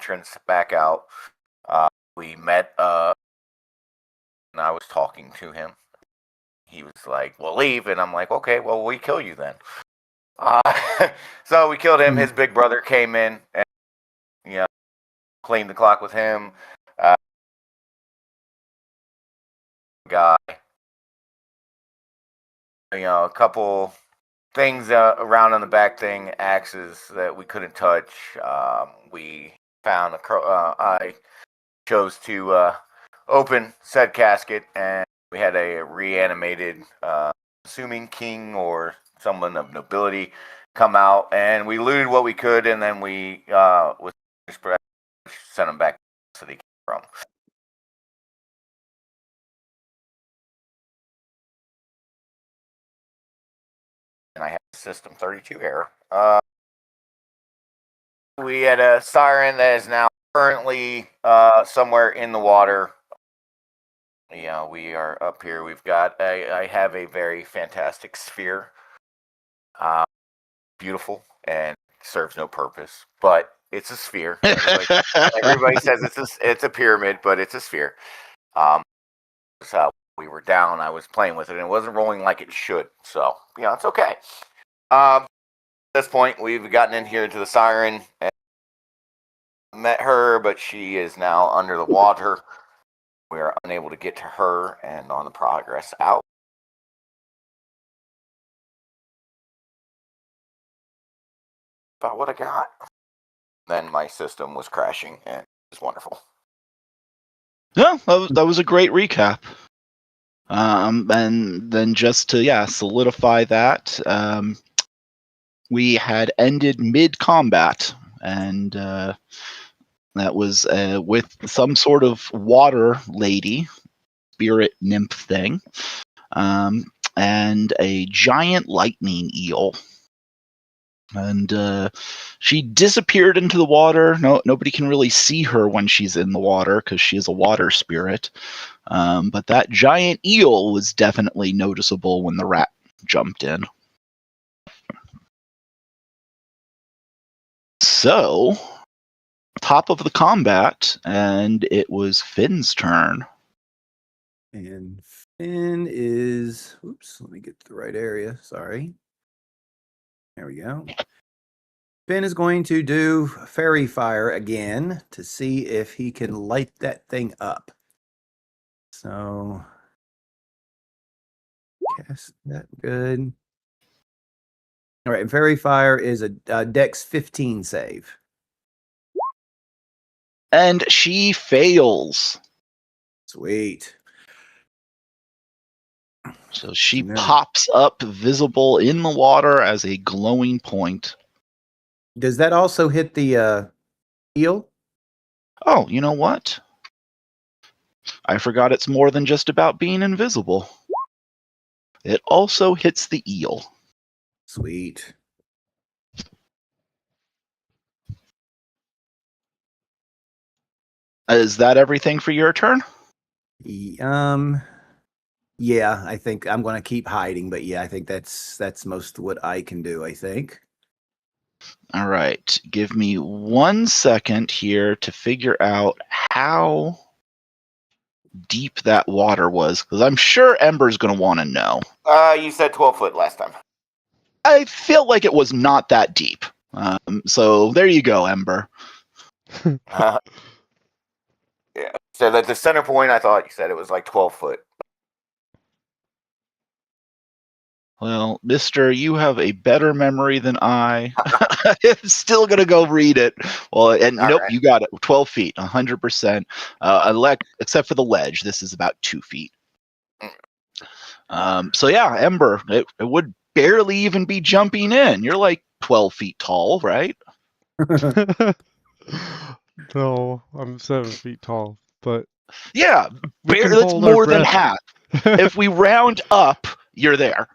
entrance back out. We met, and I was talking to him. He was like, "We'll leave," and I'm like, "Okay, well, we kill you then." So we killed him. His big brother came in and cleaned the clock with him. Guy, a couple things around on the back thing, axes that we couldn't touch. We found I chose to open said casket, and we had a reanimated, assuming king or someone of nobility, come out, and we looted what we could, and then we sent them back to the city from. And I had System 32 error. We had a siren that is now currently somewhere in the water. We are up here. We've got I have a very fantastic sphere. Beautiful and serves no purpose, but it's a sphere. Everybody says it's a pyramid, but it's a sphere. So we were down. I was playing with it, and it wasn't rolling like it should. So it's okay. At this point, we've gotten in here to the siren and met her, but she is now under the water. We are unable to get to her, and on the progress out. About what I got. Then my system was crashing, and it was wonderful. Yeah, that was a great recap. And then just to solidify that, we had ended mid-combat, and that was with some sort of water lady, spirit nymph thing, and a giant lightning eel. And she disappeared into the water. Nobody can really see her when she's in the water because she is a water spirit. But that giant eel was definitely noticeable when the rat jumped in. So, top of the combat, and it was Finn's turn. And Finn is... Oops, let me get to the right area. Sorry. There we go. Finn is going to do fairy fire again to see if he can light that thing up. So, cast that good. All right, fairy fire is a Dex 15 save. And she fails. Sweet. So she pops up visible in the water as a glowing point. Does that also hit the eel? Oh, you know what? I forgot it's more than just about being invisible. It also hits the eel. Sweet. Is that everything for your turn? Yeah, I think I'm going to keep hiding, but yeah, I think that's most of what I can do, I think. All right. Give me 1 second here to figure out how deep that water was, because I'm sure Ember's going to want to know. You said 12 foot last time. I feel like it was not that deep. So there you go, Ember. Yeah. So at the center point, I thought you said it was like 12 foot. Well, mister, you have a better memory than I. I'm still going to go read it. Well, and nope, right. You got it. 12 feet, 100%. Except for the ledge. This is about 2 feet. So yeah, Ember, it would barely even be jumping in. You're like 12 feet tall, right? No, I'm 7 feet tall, but... Yeah, that's more than half. If we round up, you're there.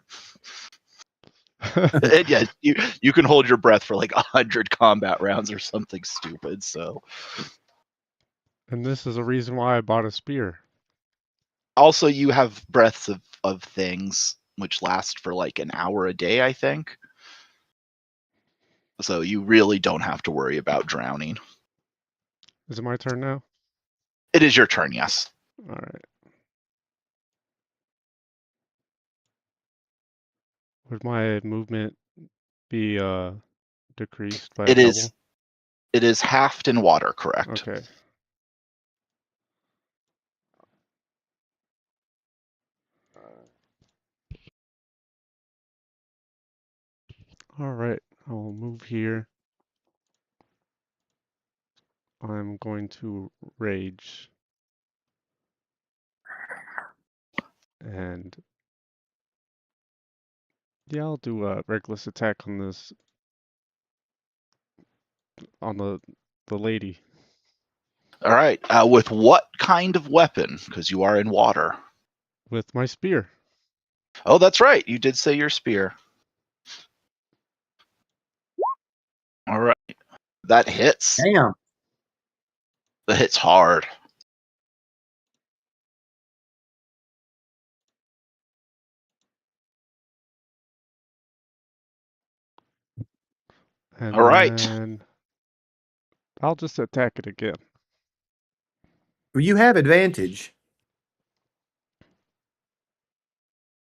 And yeah, you can hold your breath for like 100 combat rounds or something stupid. So, and this is a reason why I bought a spear. Also, you have breaths of things which last for like an hour a day, I think. So you really don't have to worry about drowning. Is it my turn now? It is your turn, yes. All right. Would my movement be decreased by a It is double? it is halved in water, correct? Okay. All right. I will move here. I'm going to rage. And yeah, I'll do a reckless attack on this on the lady. All right. With what kind of weapon? Because you are in water. With my spear. Oh, that's right. You did say your spear. All right. That hits. Damn. That hits hard. And All right. then I'll just attack it again. Well, you have advantage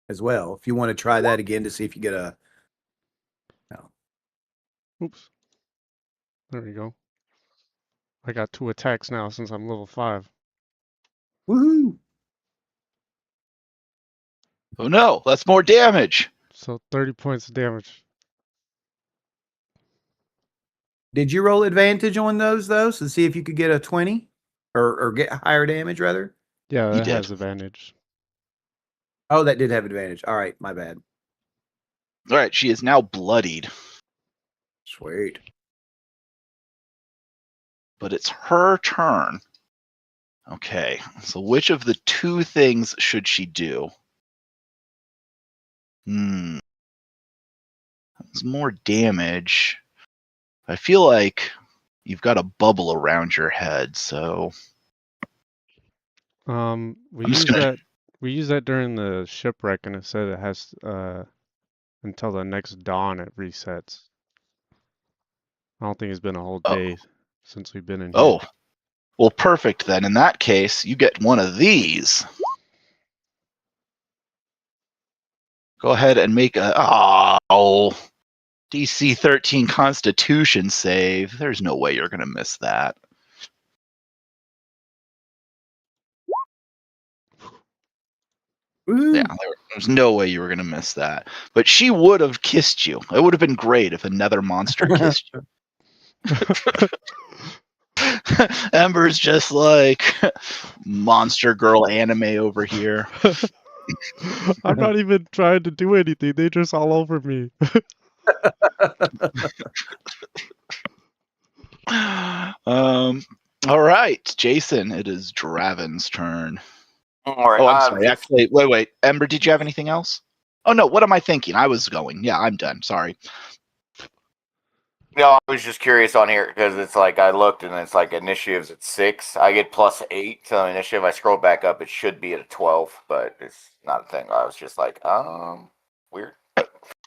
as well. If you want to try that again to see if you get a. No. Oops. There we go. I got 2 attacks now since I'm level 5. Woohoo! Oh no, that's more damage. So 30 points of damage. Did you roll advantage on those though, to see if you could get a 20 or get higher damage rather? Yeah, He that did. has advantage. Oh, that did have advantage. All right, my bad. All right, she is now bloodied, Sweet. but it's her turn. Okay, so which of the 2 things should she do? It's more damage. I feel like you've got a bubble around your head, so We I'm use just gonna. that during the shipwreck, and it said it has until the next dawn it resets. I don't think it's been a whole Oh, day since we've been in here. oh, well, perfect then. In that case, you get one of these. Go ahead and make a DC 13 Constitution save. There's no way you're gonna miss that. Woo! Yeah, there's no way you were gonna miss that. But she would have kissed you. It would have been great if another monster kissed you. Ember's just like monster girl anime over here. I'm not even trying to do anything. They're just all over me. All right, Jason, it is Draven's turn. All right. Oh, I'm sorry. Actually, wait. Ember, did you have anything else? Oh no, what am I thinking? I was going. Yeah, I'm done. Sorry. No, I was just curious on here because it's like I looked and it's like initiatives at 6. I get +8 to initiative. I scroll back up, it should be at a 12, but it's not a thing. I was just like, weird.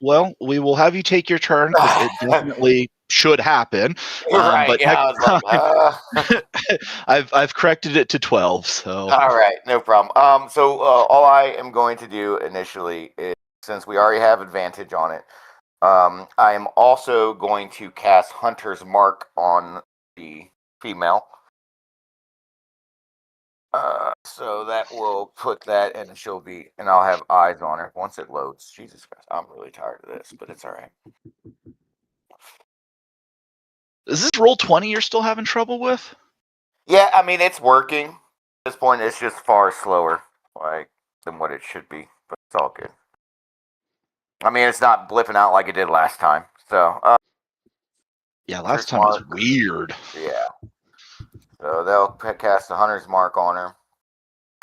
Well, we will have you take your turn because it definitely should happen. Right? But Yeah, I was like, I've corrected it to 12. So all right, no problem. So all I am going to do initially is, since we already have advantage on it, I am also going to cast Hunter's Mark on the female. So that will put that, and I'll have eyes on her once it loads. Jesus Christ, I'm really tired of this, but it's all right. is this roll 20 you're still having trouble with? Yeah, I mean it's working. At this point, it's just far slower, than what it should be, but it's all good. I mean, it's not blipping out like it did last time. So, Yeah, last time was weird. Yeah. So they'll cast the Hunter's Mark on her,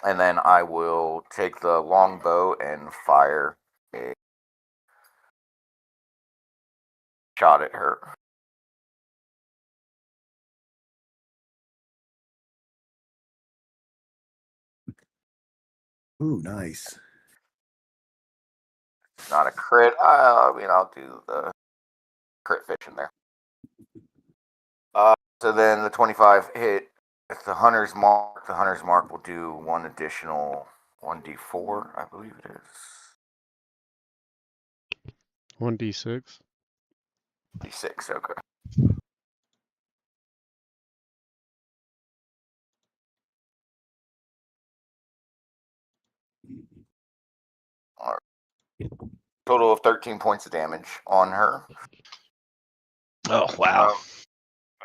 and then I will take the longbow and fire a shot at her. Ooh, nice. Not a crit. I mean, I'll do the crit fish in there. So then the 25 hit With the hunter's mark will do one additional 1d4, I believe it is. 1d6. D6, okay. All right. Total of 13 points of damage on her. Oh, wow.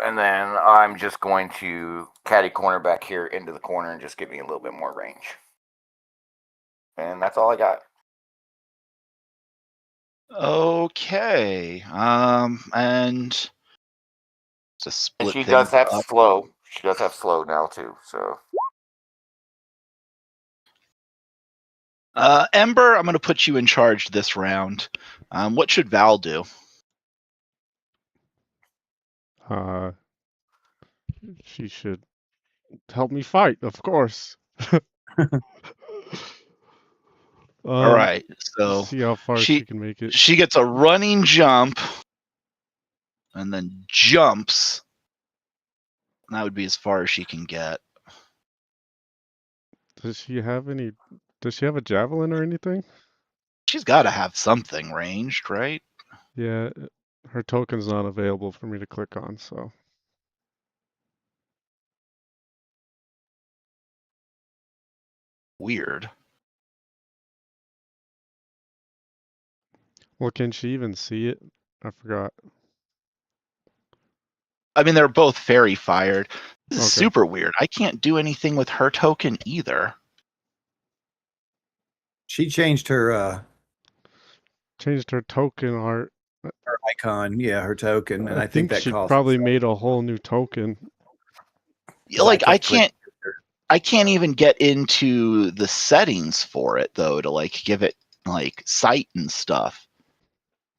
And then I'm just going to catty corner back here into the corner and just give me a little bit more range. And that's all I got. Okay. And to split And she things does have up. slow. She does have slow now too. So Ember, I'm going to put you in charge this round. What should Val do? She should help me fight, of course. All right. So See how far she- she can make it. she gets a running jump and then jumps. That would be as far as she can get. Does she have a javelin or anything? She's got to have something ranged, right? Yeah, her token's not available for me to click on, so. Weird. Well, can she even see it? I forgot. I mean, they're both fairy fired. This is Okay. super weird. I can't do anything with her token either. She changed her Changed her token art. her icon, yeah, her token, and I I think that she cost. probably made a whole new token. Like I click- can't even get into the settings for it though to like give it like sight and stuff.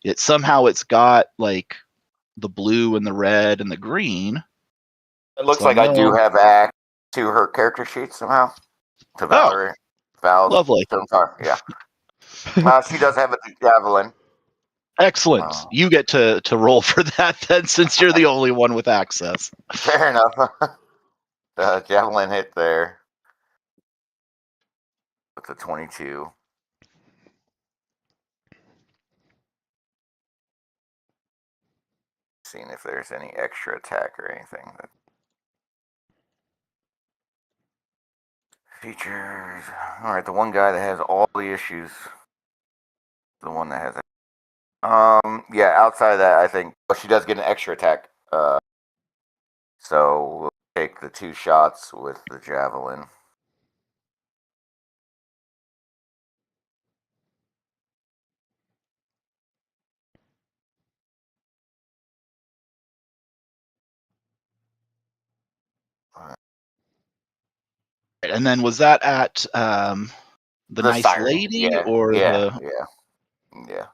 It's got like the blue and the red and the green. it looks So like I do no. have access to her character sheet somehow. To Valerie. Val. Lovely. Yeah. She does have a javelin. Excellent. You get to roll for that then, since you're the only one with access. Fair enough. The javelin hit there with the 22. Seeing if there's any extra attack or anything. Features. All right, the one guy that has all the issues. The one that has it. Yeah, outside of that, I think she does get an extra attack. So we'll take the 2 shots with the javelin. And then was that at the nice siren. lady Yeah, or yeah, the? yeah.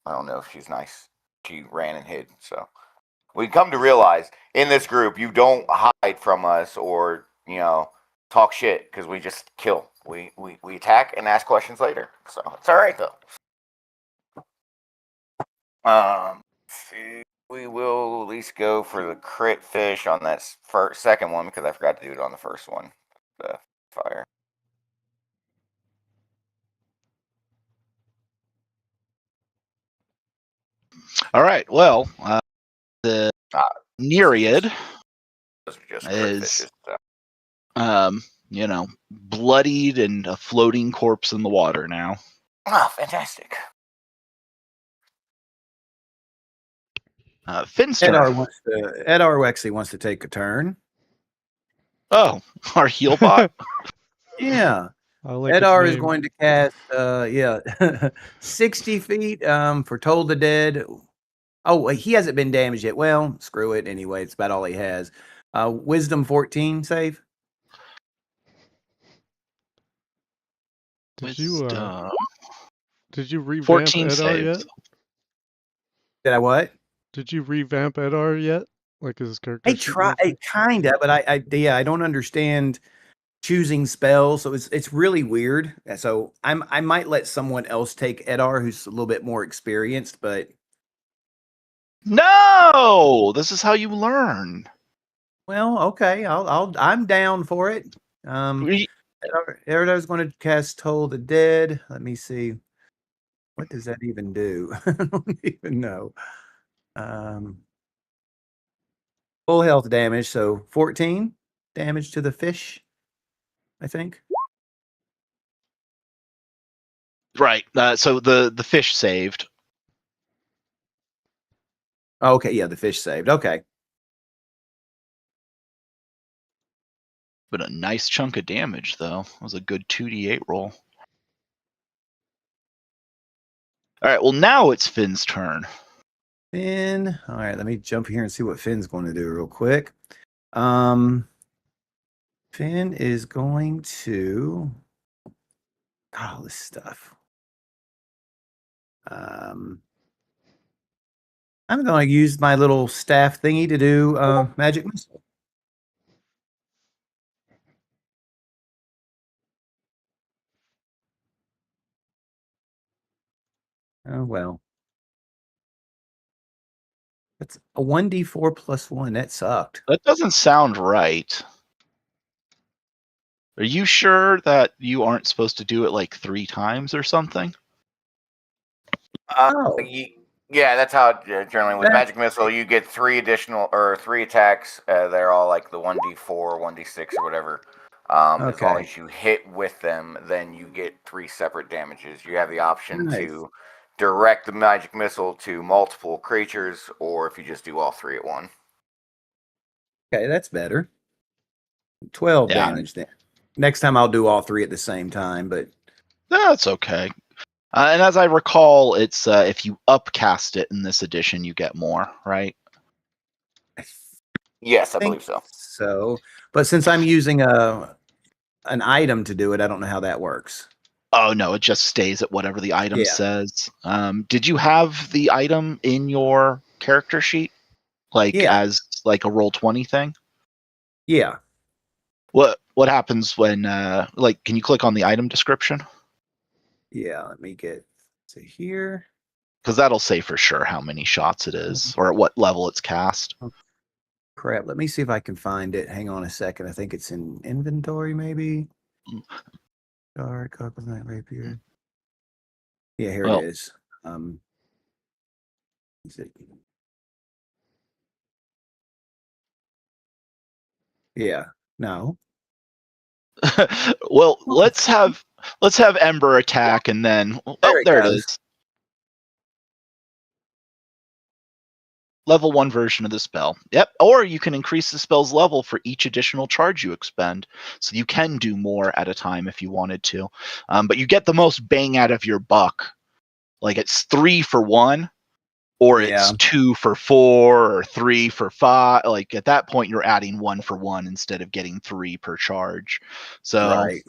I don't know if she's nice. She ran and hid. So we come to realize in this group, you don't hide from us or talk shit because we just kill. We attack and ask questions later. So it's all right though. We will at least go for the crit fish on that second one because I forgot to do it on the first one. The fire. All right. Well, the Nereid Those are just crit is, fishes. So. bloodied and a floating corpse in the water now. Oh, fantastic. Finster. Edar actually wants to take a turn. Oh, our heal bot. Yeah. I like Edar its is name. going to cast 60 feet for Toll the Dead. Oh, he hasn't been damaged yet. Well, screw it anyway. It's about all he has. Wisdom 14 save. Did you revamp 14 Edar saves. yet? Did I what? Did you revamp Edar yet? Like his character? I try kind of, but I don't understand choosing spells, so it's really weird. So I might let someone else take Edar who's a little bit more experienced, but No, this is how you learn. Well, okay. I'm down for it. We- Erida's going to cast Toll the Dead. Let me see. What does that even do? I don't even know. Full health damage, so 14 damage to the fish, I think. Right. So the fish saved. Oh, okay, yeah, the fish saved. Okay. But a nice chunk of damage, though. It was a good 2d8 roll. All right, well, now it's Finn's turn. Finn. All right, let me jump here and see what Finn's going to do real quick. Finn is going to all this stuff. I'm going to use my little staff thingy to do magic missile. Oh well. That's a 1d4 plus 1. That sucked. That doesn't sound right. Are you sure that you aren't supposed to do it like 3 times or something? Oh. Yeah, that's how generally with That- magic missile you get 3 attacks. They're all like the 1d4, 1d6, or whatever. As long Okay. as you hit with them, then you get 3 separate damages. You have the option Nice. to direct the magic missile to multiple creatures, or if you just do all 3 at one. Okay, that's better. 12 Yeah. damage then. Next time I'll do all 3 at the same time, but That's okay. And as I recall, it's if you upcast it in this edition, you get more, right? I Yes, I think believe so. so. But since I'm using an item to do it, I don't know how that works. Oh no, it just stays at whatever the item Yeah. says. Did you have the item in your character sheet, like Yeah. as like a roll-20 thing? Yeah. What happens when like? Can you click on the item description? Yeah. Let me get to here. Because that'll say for sure how many shots it is or at what level it's cast. Crap. Let me see if I can find it. Hang on a second. I think it's in inventory, maybe. Dark, Cockles Knight Rapier. Yeah, here Well- it is. Is it? Yeah. No. Well, let's have Ember attack and then There it there it goes. is. Level 1 version of the spell. Yep. Or you can increase the spell's level for each additional charge you expend. So you can do more at a time if you wanted to. But you get the most bang out of your buck. Like it's 3 for 1, or Yeah. it's 2 for 4, or 3 for 5. Like at that point, you're adding 1 for 1 instead of getting 3 per charge. So, Right.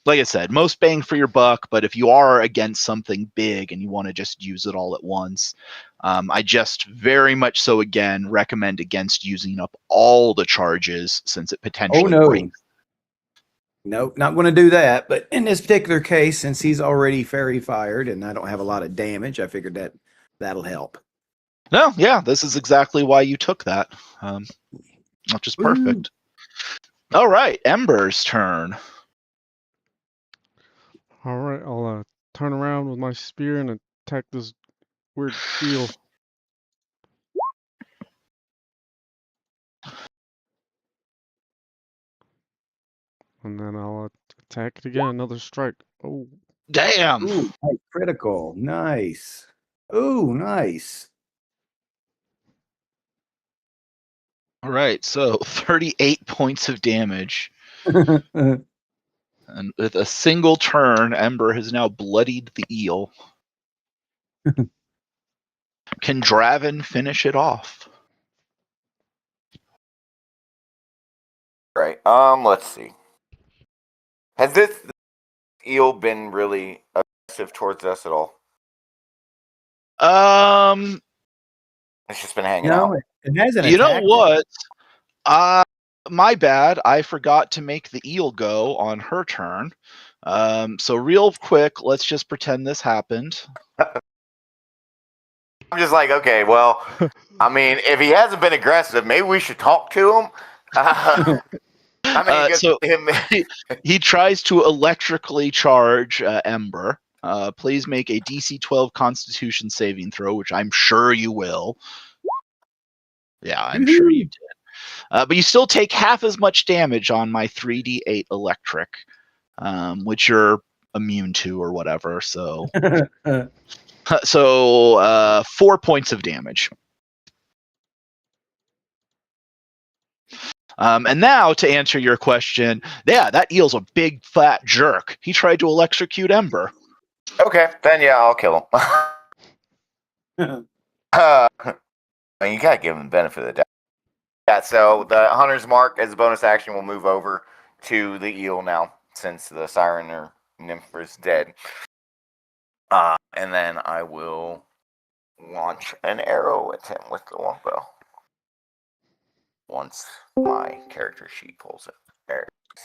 like I said, most bang for your buck. But if you are against something big and you want to just use it all at once, I just very much so again recommend against using up all the charges since it potentially no. breaks. Nope, not going to do that. But in this particular case, since he's already fairy fired and I don't have a lot of damage, I figured that'll help. No, yeah, this is exactly why you took that. Which is perfect. All right, Ember's turn. All right, I'll turn around with my spear and attack this weird eel. And then I'll attack it again. Another strike. Oh, Damn. Ooh, nice, critical. Nice. Ooh, nice. All right, so 38 points of damage. And with a single turn, Ember has now bloodied the eel. Can Draven finish it off? Right. Let's see. Has this eel been really aggressive towards us at all? It's just been hanging out. No, it hasn't You know attacked what? My bad. I forgot to make the eel go on her turn. So real quick, let's just pretend this happened. I'm just like, okay, well, I mean, if he hasn't been aggressive, maybe we should talk to him. I mean, So he tries to electrically charge Ember. Please make a DC 12 Constitution saving throw, which I'm sure you will. Yeah, I'm sure you did. But you still take half as much damage on my 3d8 electric, which you're immune to or whatever. So, 4 points of damage. And now to answer your question, yeah, that eel's a big fat jerk. He tried to electrocute Ember. Okay, then yeah, I'll kill him. I mean, you gotta give him the benefit of the doubt. Yeah, so the Hunter's Mark as a bonus action will move over to the eel now, since the siren or nymph is dead. And then I will launch an arrow at him with the longbow. Once my character sheet pulls it. There it is.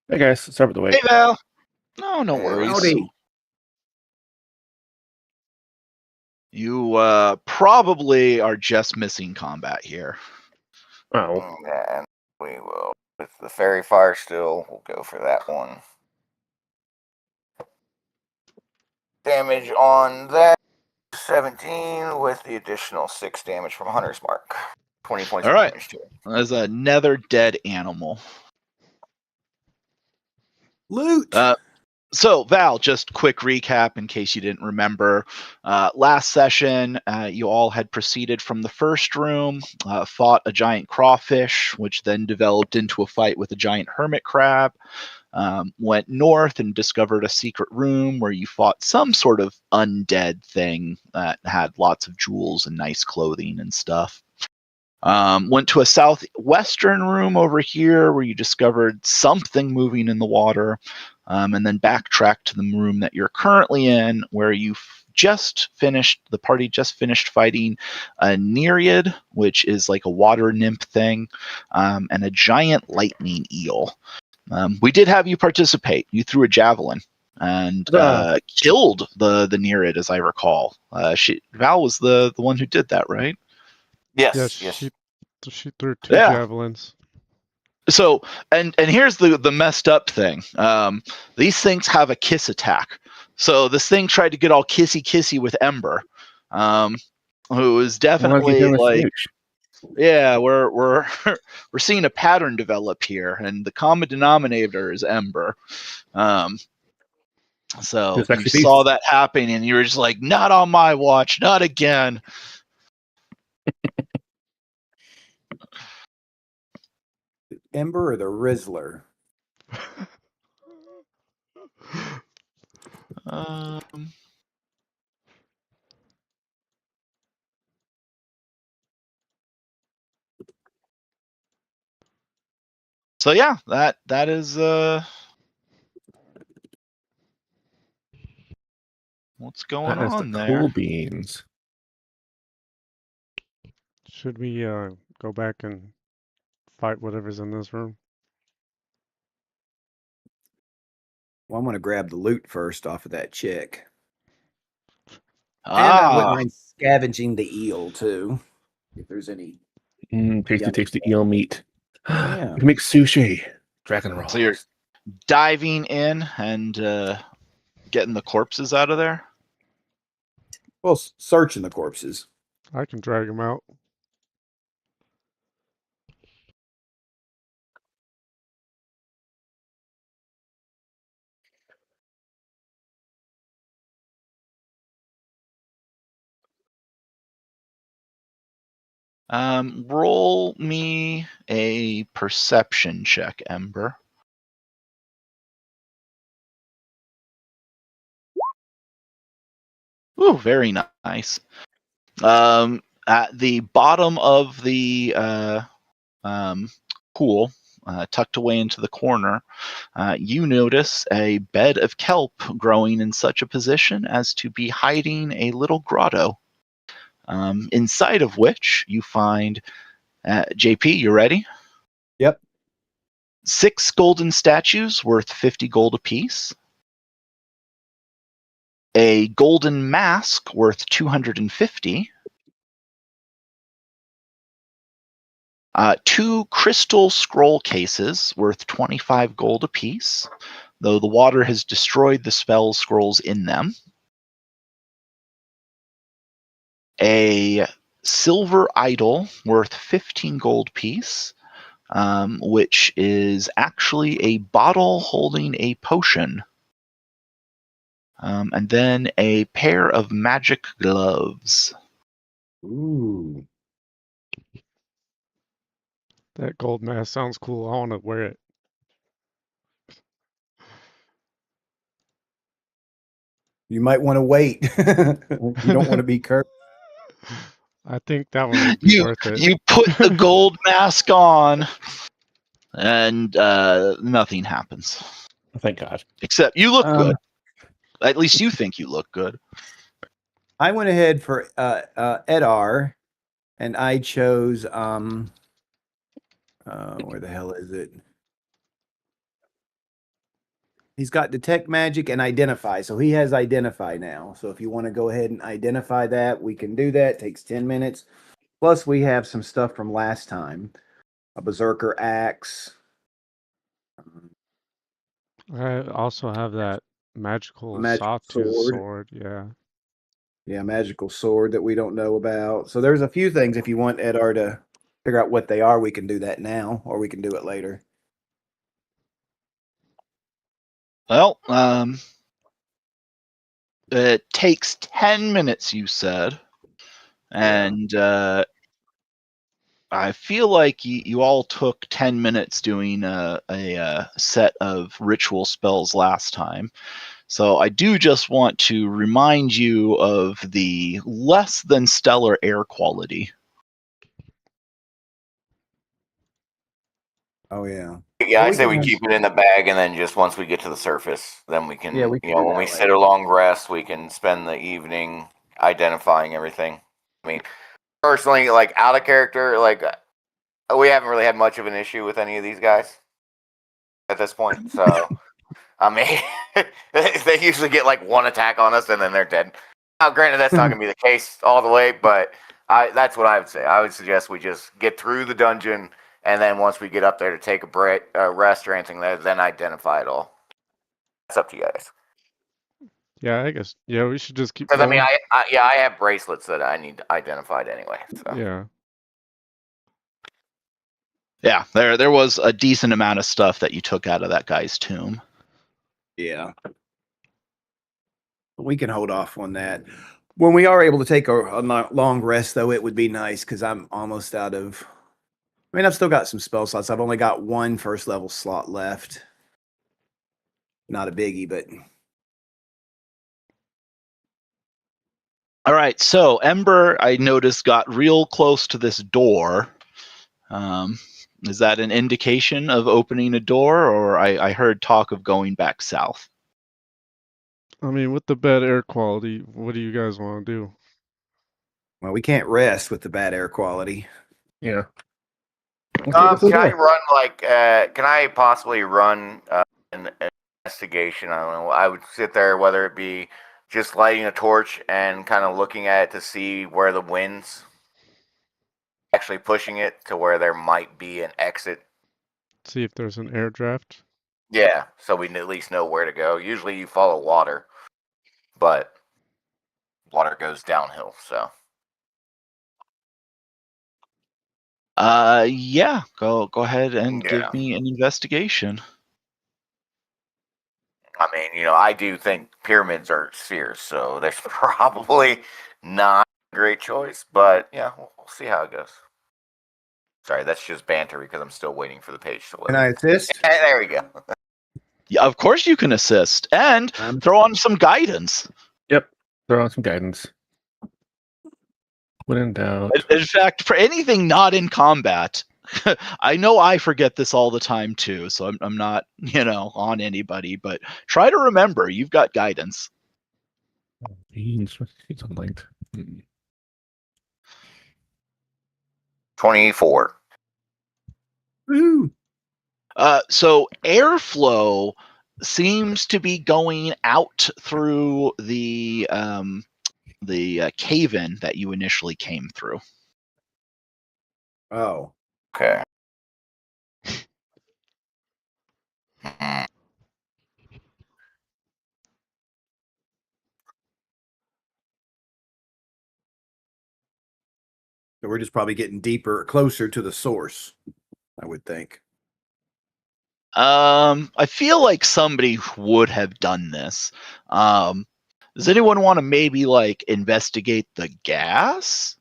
Hey guys, start with the way. Hey, Val. No Hey, worries. Howdy. You probably are just missing combat here. Oh, And we will, with the fairy fire still, we'll go for that one. Damage on that, 17 with the additional 6 damage from Hunter's Mark. 20 points All of right. damage to it. There's another dead animal. Loot. So, Val, just quick recap in case you didn't remember. Last session, you all had proceeded from the first room, fought a giant crawfish, which then developed into a fight with a giant hermit crab. Went north and discovered a secret room where you fought some sort of undead thing that had lots of jewels and nice clothing and stuff. Went to a southwestern room over here where you discovered something moving in the water, and then backtracked to the room that you're currently in, where the party just finished fighting a Nereid, which is like a water nymph thing, and a giant lightning eel. We did have you participate. You threw a javelin and killed the Nereid, as I recall. Val was the one who did that, right? Yes, She threw 2 Yeah. javelins. So, and here's the messed up thing. These things have a kiss attack. So this thing tried to get all kissy with Ember, who is definitely like, yeah, we're we're seeing a pattern develop here, and the common denominator is Ember. So It's you actually saw beast. that happen, and you were just like, not on my watch, not again. Ember or the Rizzler? So yeah, that is what's going That is on the there. cool beans. Should we go back and fight whatever's in this room? Well, I'm going to grab the loot first off of that chick. And I wouldn't mind scavenging the eel, too. If there's any. Tasty eel meat. Yeah. We can make sushi. Dragon rolls. So you're diving in and getting the corpses out of there? Well, searching the corpses. I can drag him out. Roll me a perception check, Ember. Ooh, very nice. At the bottom of the pool, tucked away into the corner, you notice a bed of kelp growing in such a position as to be hiding a little grotto. Inside of which you find, JP, you ready? Yep. 6 golden statues worth 50 gold apiece. A golden mask worth 250. 2 crystal scroll cases worth 25 gold apiece, though the water has destroyed the spell scrolls in them. A silver idol worth 15 gold piece, which is actually a bottle holding a potion. And then a pair of magic gloves. Ooh. That gold mask sounds cool. I want to wear it. You might want to wait. You don't want to be cursed. I think that one would be worth it. You put the gold mask on, and nothing happens. Thank God. Except you look good. At least you think you look good. I went ahead for Edar, and I chose where the hell is it? He's got detect magic and identify, so he has identify now. So if you want to go ahead and identify that, we can do that. It takes 10 minutes. Plus, we have some stuff from last time: a berserker axe. I also have that magical Magical sawtooth sword. sword. Yeah. Yeah, magical sword that we don't know about. So there's a few things. If you want Edar to figure out what they are, we can do that now, or we can do it later. Well, it takes 10 minutes, you said. And I feel like you all took 10 minutes doing a set of ritual spells last time. So I do just want to remind you of the less than stellar air quality. Oh yeah. Yeah, Well, I we say can we have- keep it in the bag, and then just once we get to the surface, then we can, Yeah, we can you know, do when that we later. sit a long rest, we can spend the evening identifying everything. I mean, personally, like out of character, like we haven't really had much of an issue with any of these guys at this point. So, I mean, they usually get like one attack on us, and then they're dead. Now, granted, that's not going to be the case all the way, but that's what I would say. I would suggest we just get through the dungeon, and then once we get up there to take a rest or anything, then identify it all. It's up to you guys. Yeah, I guess. Yeah, we should just keep Because I going. mean, I have bracelets that I need identified anyway. So. Yeah. Yeah, there was a decent amount of stuff that you took out of that guy's tomb. Yeah. We can hold off on that. When we are able to take a long rest, though, it would be nice because I'm almost out of. I mean, I've still got some spell slots. I've only got one first level slot left. Not a biggie, but All right, so Ember, I noticed, got real close to this door. Is that an indication of opening a door, or I heard talk of going back south? I mean, with the bad air quality, what do you guys want to do? well, we can't rest with the bad air quality. Yeah. Can I run can I possibly run an investigation? I don't know. I would sit there, whether it be just lighting a torch and kind of looking at it to see where the wind's actually pushing it to where there might be an exit. See if there's an air draft. Yeah, so we at least know where to go. Usually you follow water, but water goes downhill, so. Yeah, go ahead and Yeah. give me an investigation. I mean, you know, I do think pyramids are spheres, so there's probably not a great choice, but yeah, we'll see how it goes. Sorry, that's just banter because I'm still waiting for the page to load. Can I assist? There we go. Yeah, of course you can assist and throw on some guidance. Yep. Throw on some guidance. When in doubt. In fact, for anything not in combat, I know I forget this all the time too, so I'm not, on anybody, but try to remember you've got guidance. He's unlinked. 24. Woo! So airflow seems to be going out through the cave-in that you initially came through. Oh. Okay. Hmm. So we're just probably getting deeper, closer to the source, I would think. I feel like somebody would have done this. Does anyone want to maybe like investigate the gas?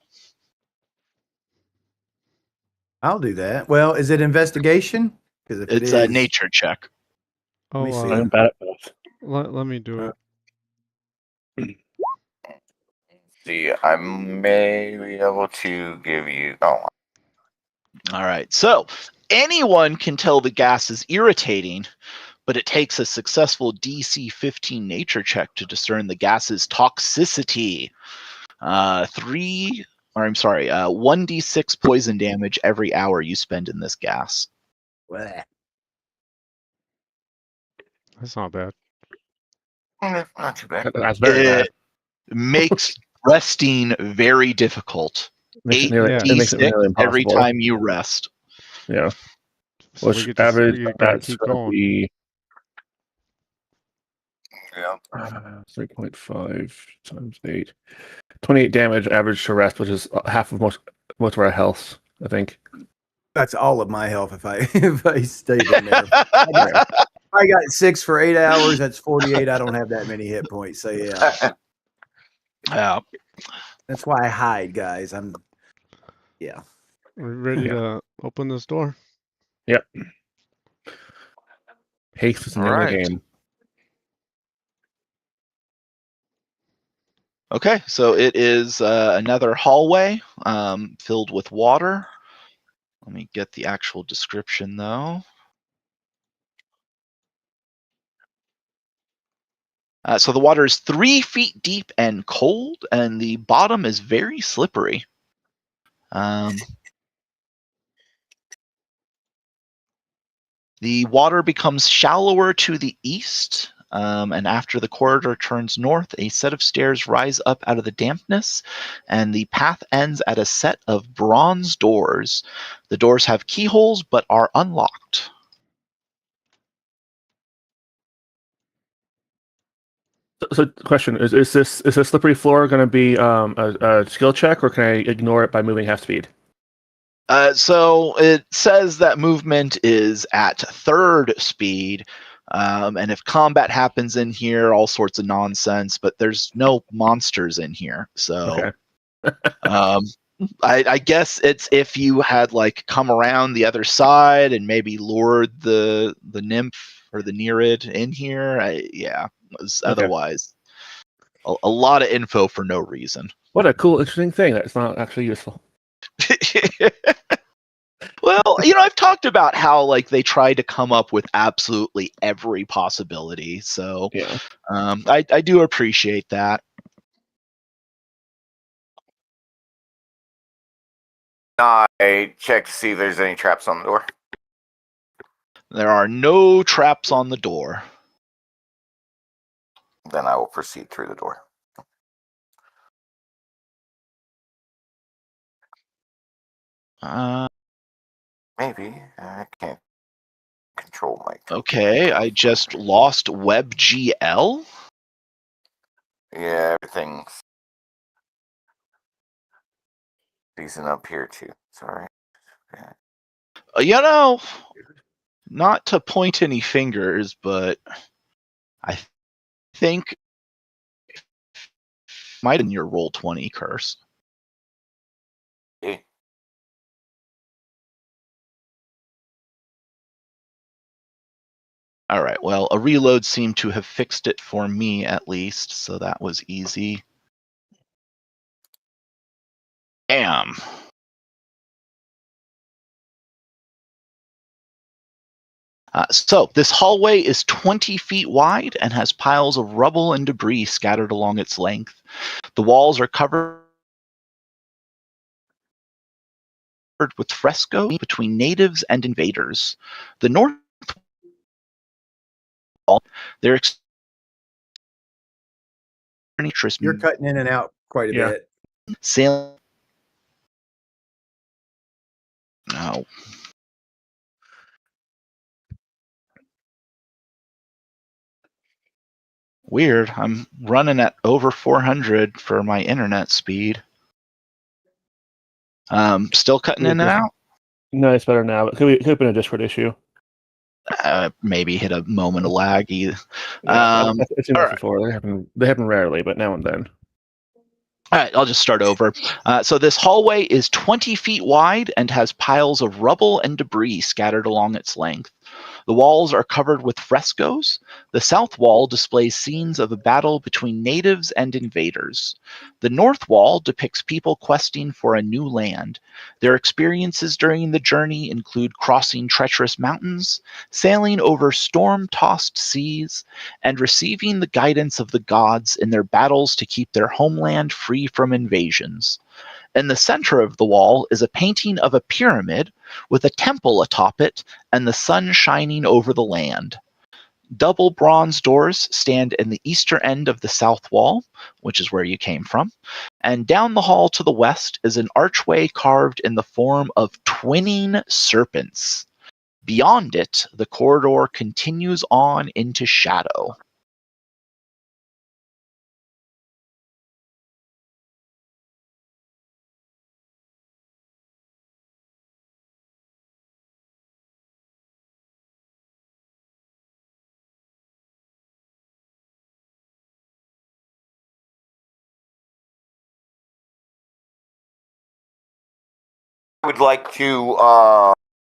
I'll do that. Well, is it investigation? Because if It's it a is, nature check. Let me Oh, see. I'm bad at both. let me do it. See, I may be able to give you. Oh, All right. So anyone can tell the gas is irritating, but it takes a successful DC 15 nature check to discern the gas's toxicity. 1d6 poison damage every hour you spend in this gas. Bleh. That's not bad. not too bad. That's very bad. It makes resting very difficult. Makes it 8 nearly, Yeah. it makes it d6 nearly every impossible. time you rest. Yeah. So Which average we of gotta that's keep going to going. be Yeah. 3.5 times 8. 28 damage average to rest, which is half of most of our health, I think. That's all of my health if I stayed in there. I got 6 for 8 hours. That's 48. I don't have that many hit points. So yeah, Yeah. that's why I hide, guys. We're ready to open this door. Yep. Haste is the name of the Alright. game. Okay, so it is another hallway filled with water. Let me get the actual description though. So the water is 3 feet deep and cold, and the bottom is very slippery. The water becomes shallower to the east, and after the corridor turns north, a set of stairs rise up out of the dampness, and the path ends at a set of bronze doors. The doors have keyholes but are unlocked. So question is this slippery floor going to be a skill check, or can I ignore it by moving half speed? So it says that movement is at 3rd speed, and if combat happens in here, all sorts of nonsense, but there's no monsters in here. So Okay. I guess it's if you had like come around the other side and maybe lured the nymph or the Nereid in here. Otherwise a lot of info for no reason. What a cool, interesting thing that's not actually useful. Well, I've talked about how like they try to come up with absolutely every possibility. So Yeah. I do appreciate that. I check to see if there's any traps on the door. There are no traps on the door. Then I will proceed through the door. Maybe I can't control my. Okay, I just lost WebGL. Yeah, everything's decent up here too. Sorry. Yeah. Not to point any fingers, but I think might have been your Roll20 curse. Hey. All right, well, a reload seemed to have fixed it for me at least, so that was easy. Damn. So this hallway is 20 feet wide and has piles of rubble and debris scattered along its length. The walls are covered with fresco between natives and invaders. The north wall, there You're cutting in and out quite a Yeah. bit. sailing. No. Weird. I'm running at over 400 for my internet speed. Still cutting in and out? No, it's better now. But could have been a Discord issue. Maybe hit a moment of lag. Yeah, it's all right. before. They happen rarely, but now and then. All right, I'll just start over. So this hallway is 20 feet wide and has piles of rubble and debris scattered along its length. The walls are covered with frescoes. The south wall displays scenes of a battle between natives and invaders. The north wall depicts people questing for a new land. Their experiences during the journey include crossing treacherous mountains, sailing over storm-tossed seas, and receiving the guidance of the gods in their battles to keep their homeland free from invasions. In the center of the wall is a painting of a pyramid with a temple atop it and the sun shining over the land. Double bronze doors stand in the eastern end of the south wall, which is where you came from, and down the hall to the west is an archway carved in the form of twinning serpents. Beyond it, the corridor continues on into shadow. I would like to.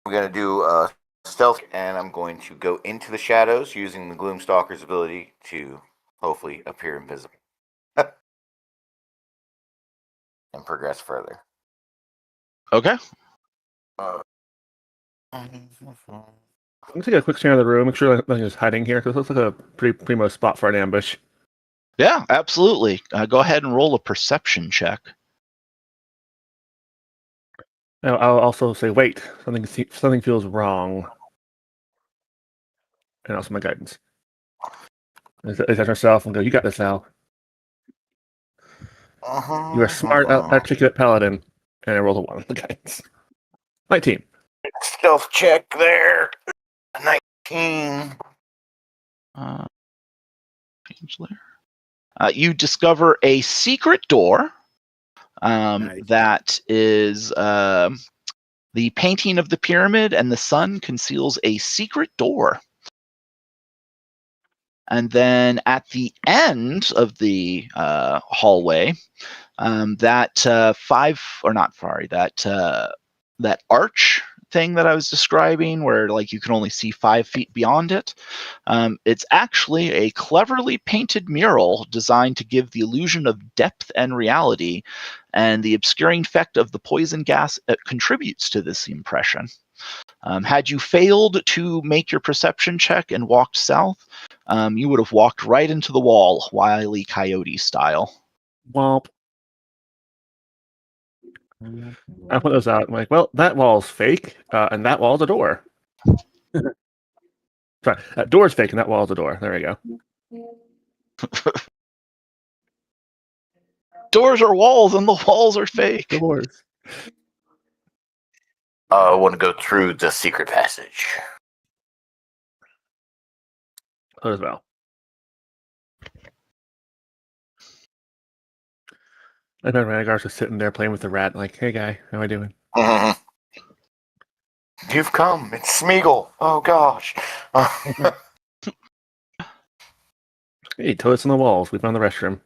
We're gonna do stealth, and I'm going to go into the shadows using the Gloomstalker's ability to hopefully appear invisible and progress further. Okay. I'm gonna take a quick scan of the room, make sure nothing is hiding here, because it looks like a pretty primo spot for an ambush. Yeah, absolutely. Go ahead and roll a perception check. I'll also say, wait, something feels wrong. And also my guidance. Is that herself and go, you got this, Al. You're a smart, articulate paladin. And I rolled a 1 on the guidance. 19. Stealth check there. 19. Change layer. You discover a secret door that is the painting of the pyramid, and the sun conceals a secret door. And then at the end of the hallway, that arch thing that I was describing, where like you can only see 5 feet beyond it, it's actually a cleverly painted mural designed to give the illusion of depth and reality, and the obscuring effect of the poison gas contributes to this impression. Had you failed to make your perception check and walked south, you would have walked right into the wall, Wile E. Coyote style. Womp. I put those out. I'm like, well, that wall's fake, and that wall's a door. Sorry, that door's fake, and that wall's a door. There we go. Doors are walls, and the walls are fake. Doors. I want to go through the secret passage. As well. I know Radagar's just sitting there playing with the rat, like, hey guy, how am I doing? You've come. It's Smeagol. Oh gosh. Hey, toilets on the walls. We found the restroom.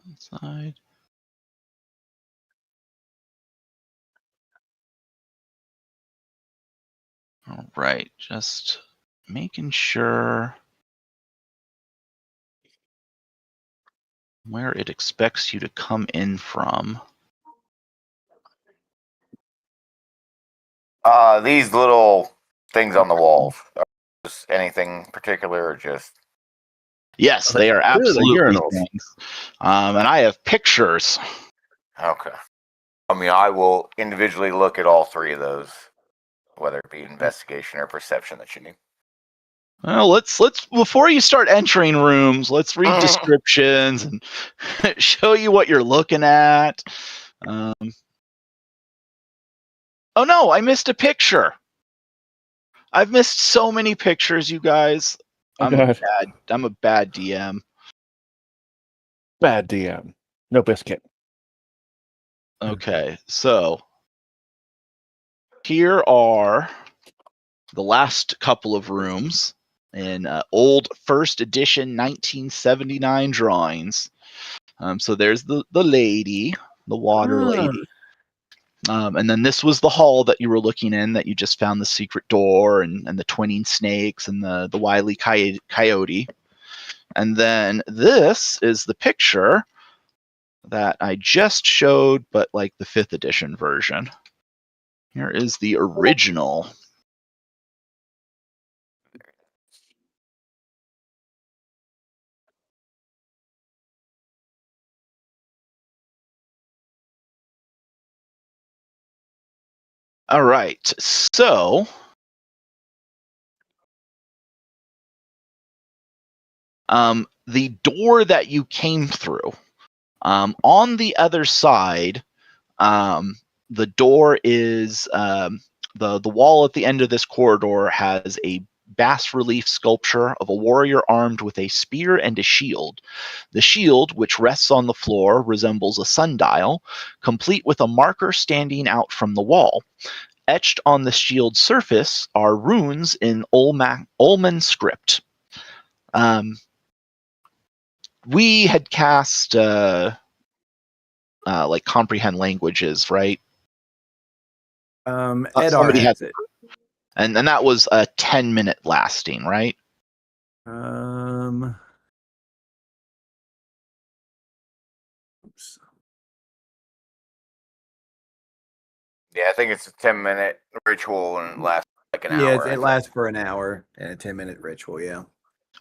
Outside. All right, just making sure where it expects you to come in from. These little things on the walls. Just anything particular, or just? Yes, they are absolutely urinals. things. And I have pictures. Okay. I mean, I will individually look at all 3 of those, whether it be investigation or perception that you need. Well, let's before you start entering rooms, let's read descriptions and show you what you're looking at. Oh no, I missed a picture. I've missed so many pictures, you guys. Oh, I'm God. a bad DM. Bad DM. No biscuit. Okay, so here are the last couple of rooms in old first edition 1979 drawings. So there's the lady, the water lady. And then this was the hall that you were looking in, that you just found the secret door and the twinning snakes and the wily coyote. And then this is the picture that I just showed, but like the 5th edition version. Here is the original. All right, so the door that you came through, on the other side, the door is the wall at the end of this corridor has a bas relief sculpture of a warrior armed with a spear and a shield. The shield, which rests on the floor, resembles a sundial, complete with a marker standing out from the wall. Etched on the shield's surface are runes in Ulman script. We had cast like comprehend languages, right? Edar somebody has it. And that was a 10-minute lasting, right? Oops. Yeah, I think it's a 10-minute ritual and it lasts like an Yeah, hour. it lasts for an hour and a 10-minute ritual. Yeah.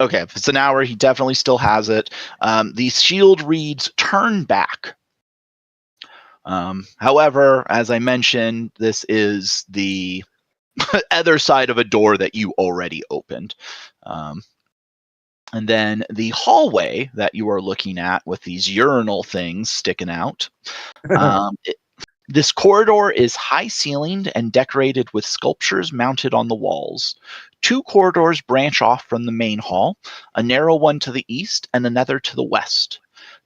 Okay, if it's an hour, he definitely still has it. The shield reads "Turn back." However, as I mentioned, this is the other side of a door that you already opened. And then the hallway that you are looking at with these urinal things sticking out. This corridor is high-ceilinged and decorated with sculptures mounted on the walls. 2 corridors branch off from the main hall, a narrow one to the east and another to the west.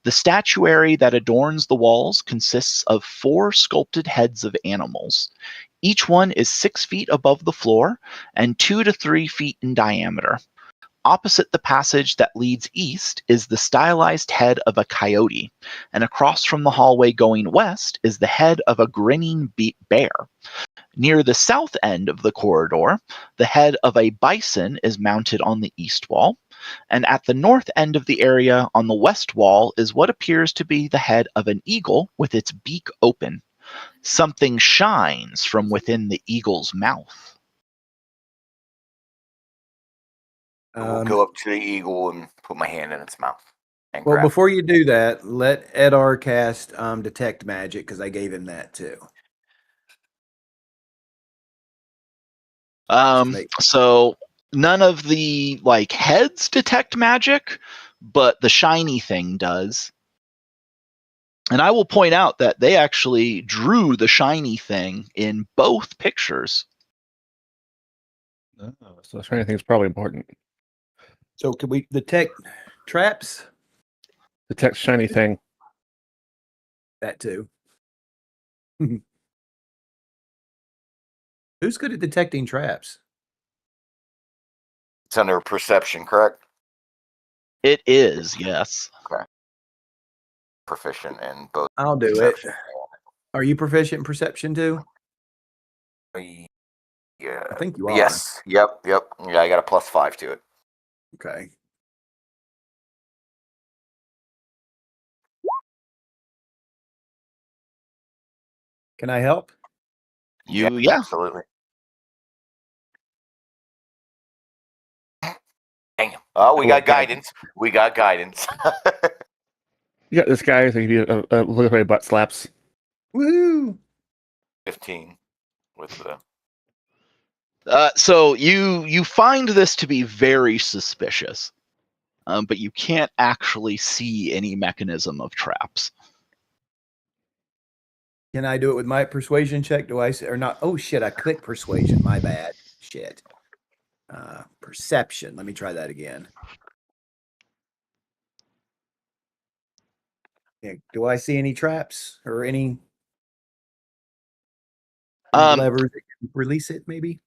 The statuary that adorns the walls consists of 4 sculpted heads of animals. Each one is 6 feet above the floor and 2 to 3 feet in diameter. Opposite the passage that leads east is the stylized head of a coyote, and across from the hallway going west is the head of a grinning bear. Near the south end of the corridor, the head of a bison is mounted on the east wall, and at the north end of the area on the west wall is what appears to be the head of an eagle with its beak open. Something shines from within the eagle's mouth. We'll go up to the eagle and put my hand in its mouth. And Well, grab it. before you do that, let Edar cast detect magic because I gave him that too. So none of the like heads detect magic, but the shiny thing does. And I will point out that they actually drew the shiny thing in both pictures. Oh, so the shiny thing is probably important. So can we detect traps? Detect shiny thing. That too. Who's good at detecting traps? It's under perception, correct? It is, yes. Proficient in both. I'll do it. Are you proficient in perception too? Yeah. I think you are. Yes. Yep. Yeah, I got a +5 to it. Okay. Can I help? Yeah. Absolutely. Dang. Oh, we got guidance. We got guidance. You got this guy. So you look at my butt slaps. Woo! 15 with the. So you find this to be very suspicious, but you can't actually see any mechanism of traps. Can I do it with my persuasion check? Do I say or not? Oh shit! I clicked persuasion. My bad. Shit. Perception. Let me try that again. Yeah, do I see any traps or any levers that can release it? Maybe.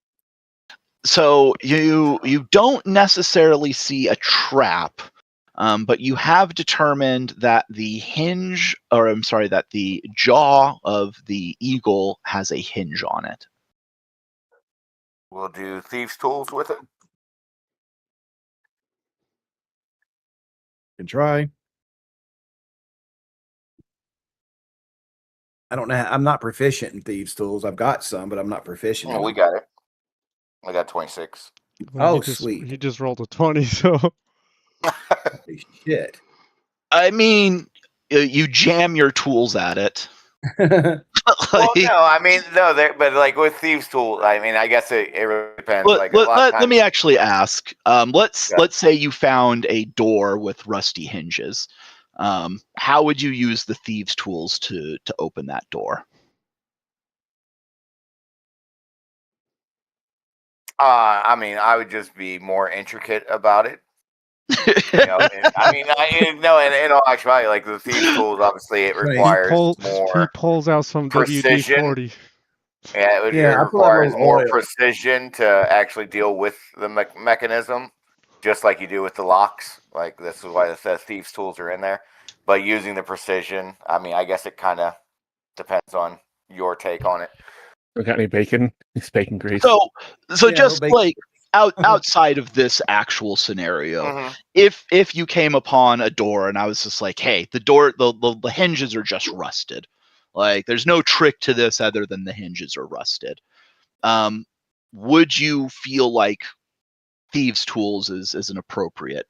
So you don't necessarily see a trap, but you have determined that the hinge, or I'm sorry, that the jaw of the eagle has a hinge on it. We'll do thieves' tools with it. Can try. I don't know. I'm not proficient in thieves' tools. I've got some, but I'm not proficient. Oh, in we them. got it. I got 26. Oh, he sweet. He just rolled a 20, so Holy shit. I mean, you jam your tools at it. Well, no, I mean, no, but like with thieves' tools, I mean, I guess it really depends. Like a lot of let me times, actually ask. Let's Yeah. say you found a door with rusty hinges. How would you use the thieves' tools to open that door? I mean, I would just be more intricate about it. You know, I mean, no, in all actuality, like the thieves' tools, obviously, it Right. requires he more pulls out some precision. WD-40. Yeah, it Yeah, I pull out a requires little more oil. precision to actually deal with the mechanism, just like you do with the locks. Like this is why it says thieves' tools are in there. But using the precision, I mean, I guess it kind of depends on your take on it. We got any bacon? It's bacon grease. So Yeah, just no like outside of this actual scenario, Mhm. if you came upon a door and I was just like, hey, the door, the hinges are just rusted. Like, there's no trick to this other than the hinges are rusted. Would you feel like thieves' tools is an appropriate?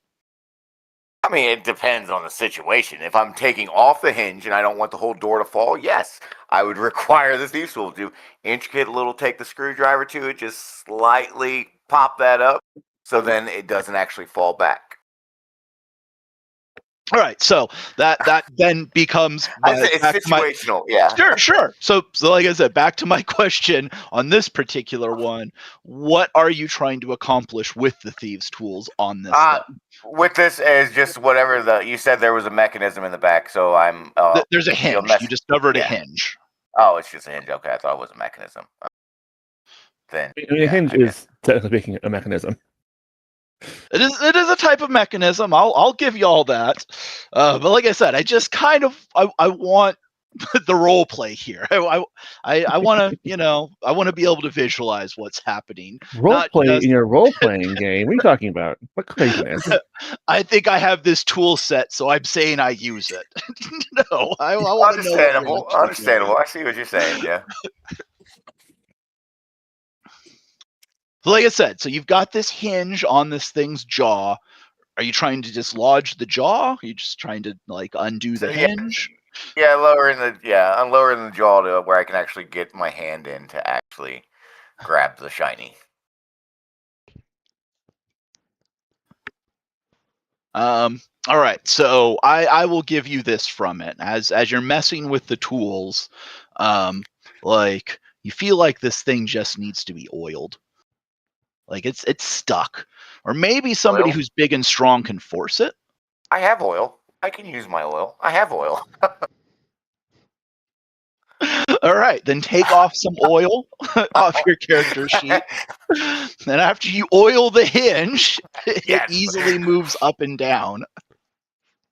I mean, it depends on the situation. If I'm taking off the hinge and I don't want the whole door to fall, yes, I would require the thieves' tool to intricate little, take the screwdriver to it, just slightly pop that up, so then it doesn't actually fall back. All right, so that then becomes It's back to my situational, yeah. sure. So like I said, back to my question on this particular one: what are you trying to accomplish with the thieves' tools on this thing? With this is just whatever you said there was a mechanism in the back, so I'm. There's a hinge. You discovered a hinge. Oh, it's just a hinge. Okay, I thought it was a mechanism. Then I mean, a hinge is technically speaking a mechanism. It is a type of mechanism. I'll give you all that. But like I said, I just kind of I want the role play here. I want to I want to be able to visualize what's happening. Role play in your role playing game? What are you talking about? What craziness? I think I have this tool set, so I'm saying I use it. No, I want to know. Understandable. I see what you're saying. Yeah. So like I said, so you've got this hinge on this thing's jaw. Are you trying to dislodge the jaw? Are you just trying to like undo the hinge? Yeah, I'm lowering the jaw to where I can actually get my hand in to actually grab the shiny. All right, so I will give you this from it. As you're messing with the tools, like you feel like this thing just needs to be oiled. Like it's stuck. Or maybe somebody who's big and strong can force it. I have oil. I can use my oil. I have oil. All right, then take off some oil off your character sheet. Then after you oil the hinge, it easily moves up and down.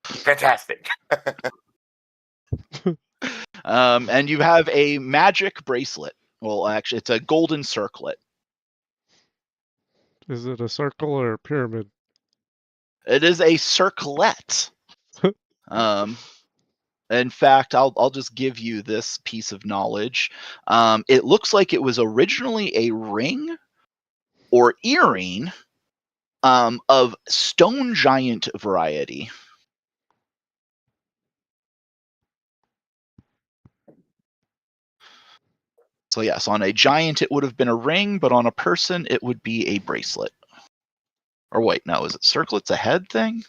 Fantastic. And you have a magic bracelet. Well, actually, it's a golden circlet. Is it a circle or a pyramid? It is a circlet. In fact, I'll just give you this piece of knowledge. It looks like it was originally a ring or earring of stone giant variety. So yes, on a giant it would have been a ring, but on a person it would be a bracelet. Or wait, no, is it circlet's a head thing?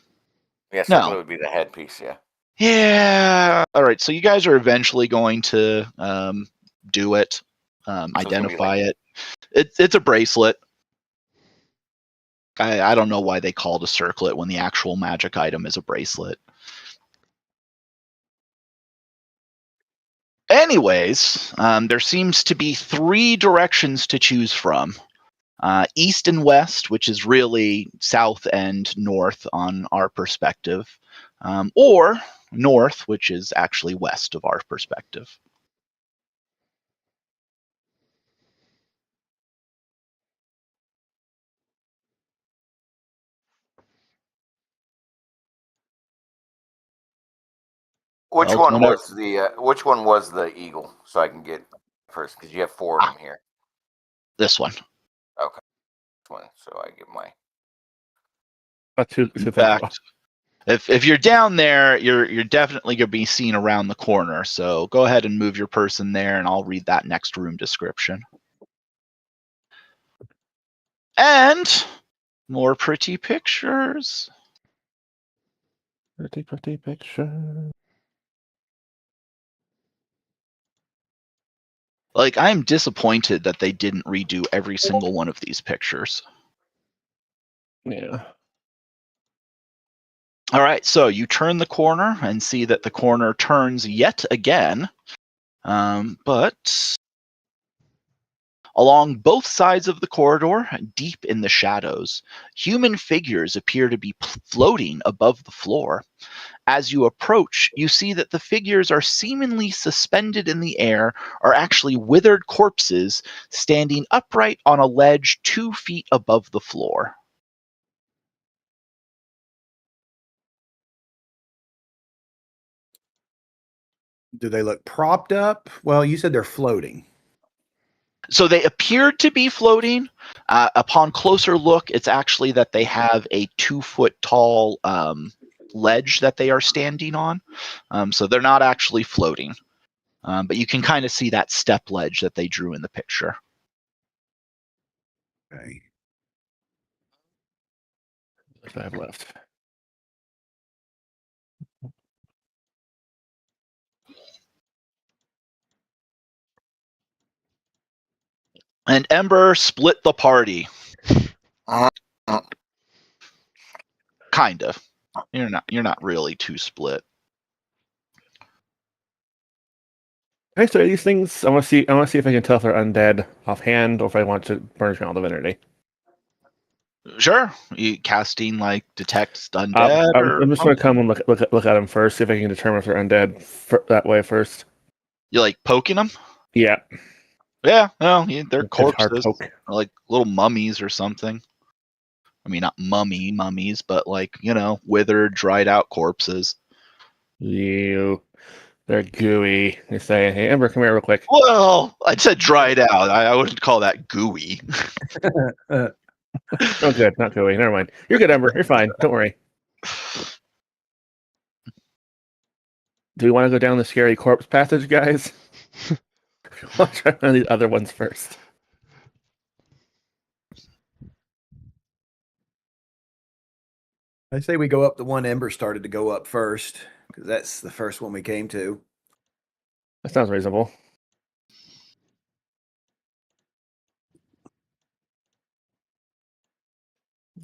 Yeah, circlet would be the headpiece, yeah. Yeah. All right. So you guys are eventually going to do it, it's gonna be identify it. It's a bracelet. I don't know why they call it a circlet when the actual magic item is a bracelet. Anyways, there seems to be 3 directions to choose from. East and west, which is really south and north on our perspective, or north, which is actually west of our perspective. Which Well, one was the eagle? So I can get first because you have 4 of them here. this one. Okay, this one. So I get my. In fact, if you're down there, you're definitely going to be seen around the corner. So go ahead and move your person there, and I'll read that next room description. And more pretty pictures. Pretty picture. Like, I'm disappointed that they didn't redo every single one of these pictures. Yeah. All right, so you turn the corner and see that the corner turns yet again. But along both sides of the corridor, deep in the shadows, human figures appear to be floating above the floor. As you approach, you see that the figures are seemingly suspended in the air, are actually withered corpses standing upright on a ledge 2 feet above the floor. Do they look propped up? Well, you said they're floating. So they appeared to be floating. Upon closer look, it's actually that they have a 2-foot tall ledge that they are standing on. So they're not actually floating. But you can kind of see that step ledge that they drew in the picture. Okay. What I have left. And Ember split the party. Kind of. You're not really too split. Okay, so these things I want to see if I can tell if they're undead offhand or if I want to merge all divinity. Sure. You casting like detect undead I'm just going to come and look at them first, see if I can determine if they're undead that way first. You like poking them? Yeah. Yeah, well, they're It's hard corpses, poke. or like little mummies or something. I mean, not mummies, but like, withered, dried out corpses. They're gooey. They say, "Hey, Ember, come here real quick." Well, I said dried out. I wouldn't call that gooey. Oh, good, not gooey. Never mind. You're good, Ember. You're fine. Don't worry. Do we want to go down the scary corpse passage, guys? I'll try one of these other ones first. I say we go up the one Ember started to go up first, because that's the first one we came to. That sounds reasonable.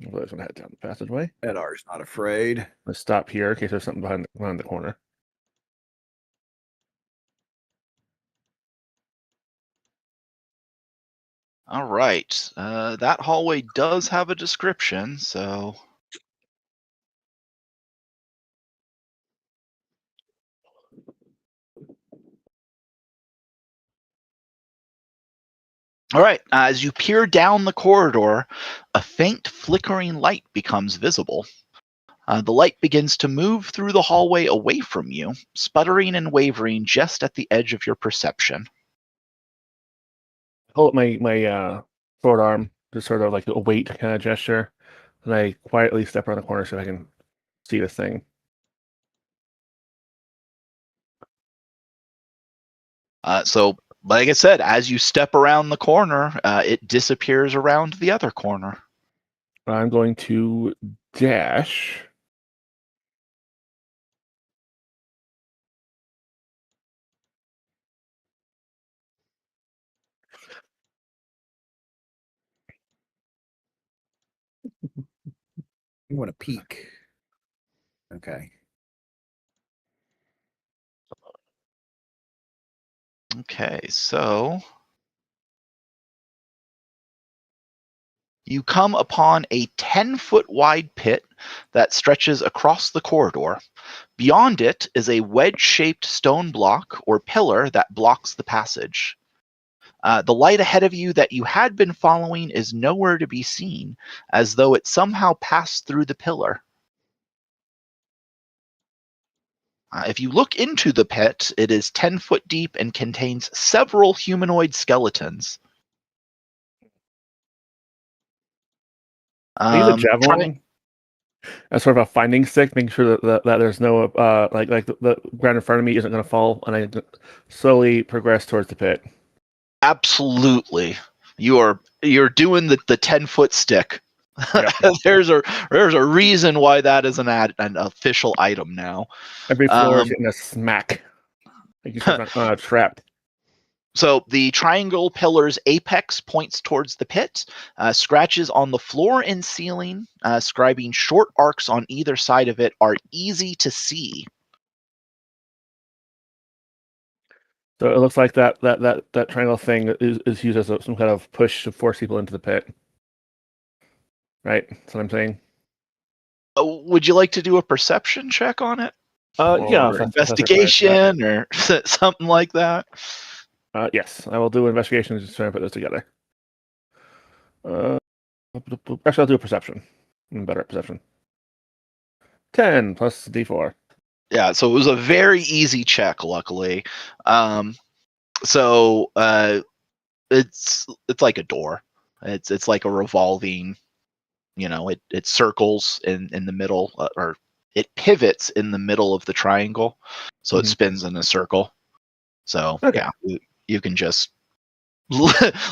I'm just gonna head down the passageway. Edar's not afraid. Let's stop here in case there's something behind the corner. All right. That hallway does have a description, so. All right. As you peer down the corridor, a faint flickering light becomes visible. The light begins to move through the hallway away from you, sputtering and wavering just at the edge of your perception. Hold up my short arm, just sort of like a wait kind of gesture, and I quietly step around the corner so I can see this thing. So, like I said, as you step around the corner, it disappears around the other corner. I'm going to dash You want to peek. Okay. Okay, so you come upon a 10-foot wide pit that stretches across the corridor. Beyond it is a wedge-shaped stone block or pillar that blocks the passage. The light ahead of you that you had been following is nowhere to be seen, as though it somehow passed through the pillar. If you look into the pit, it is 10 foot deep and contains several humanoid skeletons. I use a javelin as sort of a finding stick, making sure that there's no like the ground in front of me isn't going to fall, and I slowly progress towards the pit. Absolutely, you're doing the 10-foot stick. Yep. there's a reason why that is an official item now. Every floor is getting a smack. Like you said, trapped. So the triangle pillar's apex points towards the pit. Scratches on the floor and ceiling, scribing short arcs on either side of it, are easy to see. So it looks like that triangle thing is used as some kind of push to force people into the pit. Right? That's what I'm saying. Would you like to do a perception check on it? Yeah. Or investigation or something like that? Yes, I will do an investigation to try and put this together. Actually, I'll do a perception. I'm better at perception. 10 plus D4. Yeah, so it was a very easy check, luckily. It's like a door. It's like a revolving, it circles in the middle, or it pivots in the middle of the triangle, so it spins in a circle. So Okay. yeah, you can just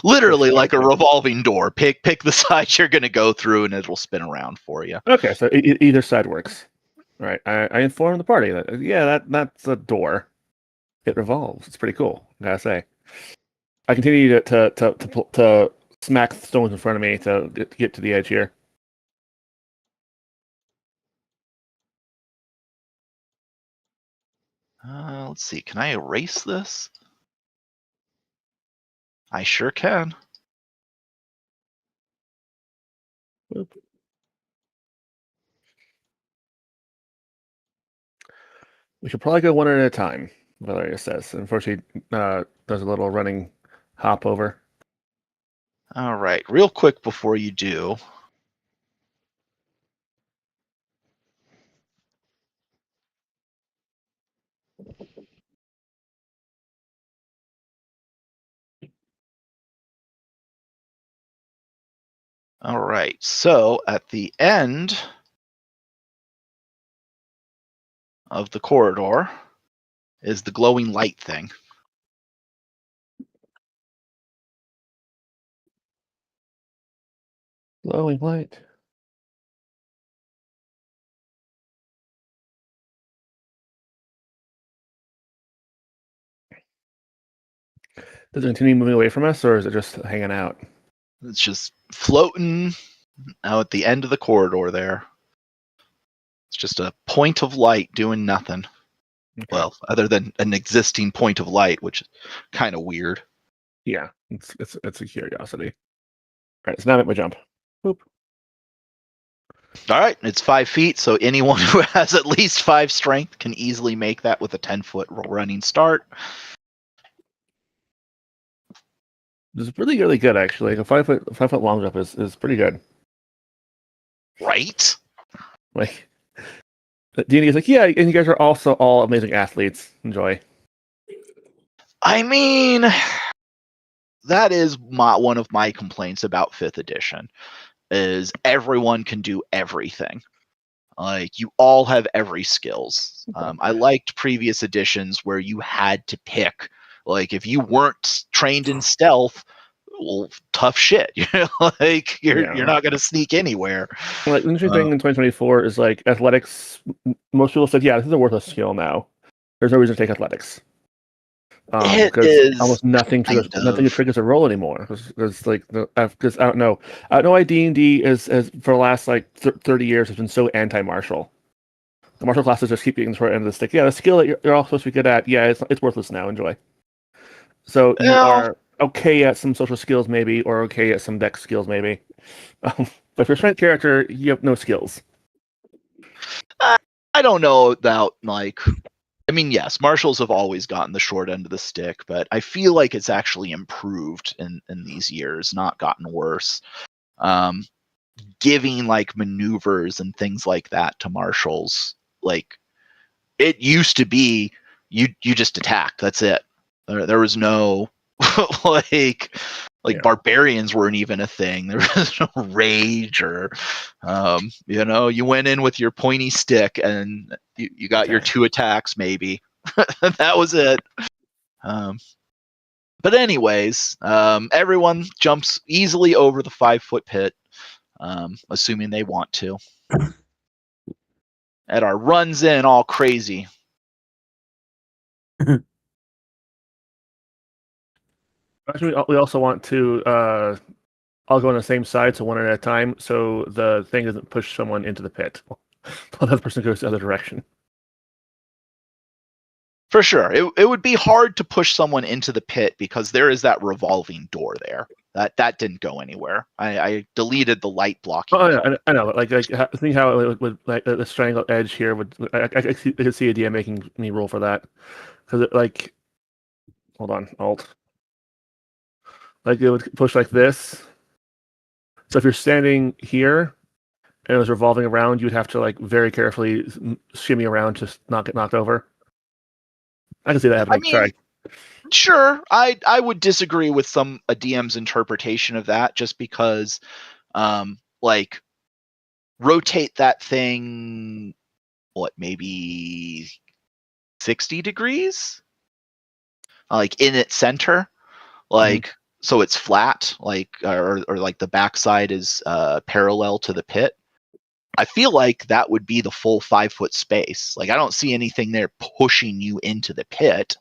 literally like a revolving door. Pick the side you're going to go through, and it'll spin around for you. Okay, so either side works. Right. I inform the party that that's a door. It revolves. It's pretty cool, I gotta say. I continue to smack stones in front of me to get to the edge here. Let's see. Can I erase this? I sure can. Oop. We should probably go one at a time, Valeria says. Unfortunately, does a little running hop over. All right. Real quick before you do. All right. So at the end of the corridor is the glowing light thing. Glowing light. Does it continue moving away from us, or is it just hanging out? It's just floating out at the end of the corridor there. It's just a point of light doing nothing. Okay. Well, other than an existing point of light, which is kind of weird. Yeah, it's a curiosity. All right, so now I'm at my jump. Boop. All right, it's 5 feet, so anyone who has at least 5 strength can easily make that with a 10-foot running start. This is really good, actually. A 5 foot long jump is pretty good. Right? Like, D&D is like, yeah, and you guys are also all amazing athletes. Enjoy. I mean, that is one of my complaints about 5th edition, is everyone can do everything. Like, you all have every skills. I liked previous editions where you had to pick. Like, if you weren't trained in stealth, well, tough shit. Like, you're not going to sneak anywhere. Like, the interesting thing in 2024 is, like, athletics. Most people said, yeah, this is a worthless skill now. There's no reason to take athletics. It because is almost nothing kind of. triggers a roll anymore. Because like because I don't know why D&D is for the last like 30 years has been so anti-martial. The martial classes just keep getting toward the end of the stick. Yeah, the skill that you're all supposed to be good at. Yeah, it's worthless now. Enjoy. So you Well, are okay at some social skills maybe, or okay at some dex skills maybe. But if you're a strength character, you have no skills. I don't know about like. I mean, yes, martials have always gotten the short end of the stick, but I feel like it's actually improved in these years, not gotten worse. Giving like maneuvers and things like that to martials, like it used to be, you just attacked. That's it. There was no like Yeah. barbarians weren't even a thing. There was no rage or you went in with your pointy stick and you got your 2 attacks maybe. That was it. But anyways, everyone jumps easily over the 5-foot pit, assuming they want to. Edar runs in all crazy. Actually, we also want to all go on the same side, so one at a time, so the thing doesn't push someone into the pit. While the other person goes the other direction. For sure. It would be hard to push someone into the pit because there is that revolving door there. That didn't go anywhere. I deleted the light blocking. Oh yeah, I know. Like think how it would like the strangle edge here would. I could see a DM making me roll for that because it like. Hold on, Alt. Like it would push like this. So if you're standing here and it was revolving around, you'd have to like very carefully shimmy around to not get knocked over. I can see that happening. Sorry. Sure, I would disagree with a DM's interpretation of that, just because, like, rotate that thing, maybe 60 degrees, like in its center, like so it's flat, like or like the backside is parallel to the pit. I feel like that would be the full 5-foot space. Like I don't see anything there pushing you into the pit.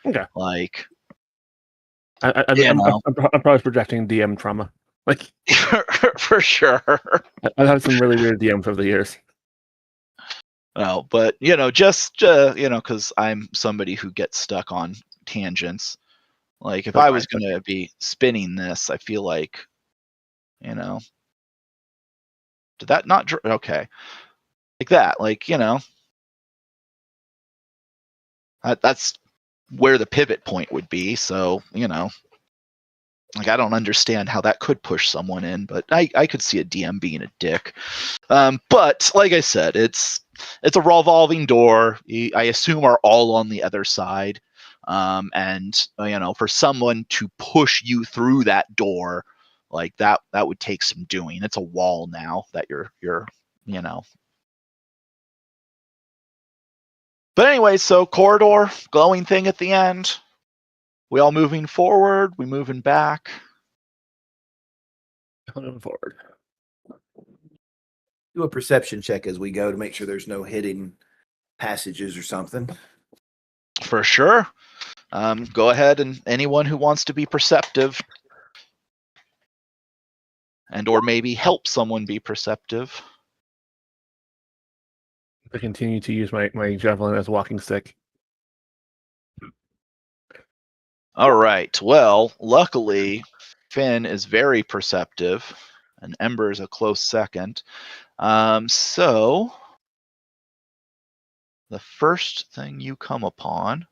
Okay. Like, I'm probably projecting DM trauma. Like for sure. I've had some really weird DMs over the years. No, but just because I'm somebody who gets stuck on tangents. Like if I was going to be spinning this, I feel like, did that not okay? Like that, like that's where the pivot point would be. So like I don't understand how that could push someone in, but I could see a DM being a dick. But like I said, it's a revolving door. I assume are all on the other side, and for someone to push you through that door, like that would take some doing. It's a wall now that you're. But anyway, so corridor, glowing thing at the end. We all moving forward? We moving back? Moving forward. Do a perception check as we go to make sure there's no hidden passages or something. For sure. Go ahead, and anyone who wants to be perceptive and or maybe help someone be perceptive. I continue to use my javelin as a walking stick. All right. Well, luckily, Finn is very perceptive, and Ember is a close second. So the first thing you come upon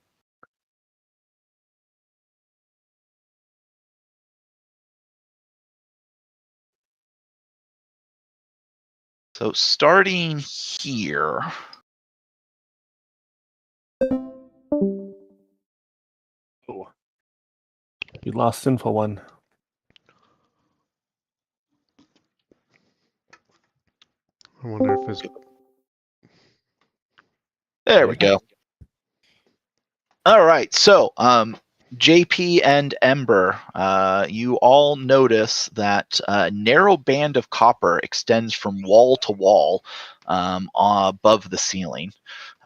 so starting here. Oh. You lost Sinful One. I wonder if it's... There we go. All right. So, JP and Ember, you all notice that a narrow band of copper extends from wall to wall above the ceiling.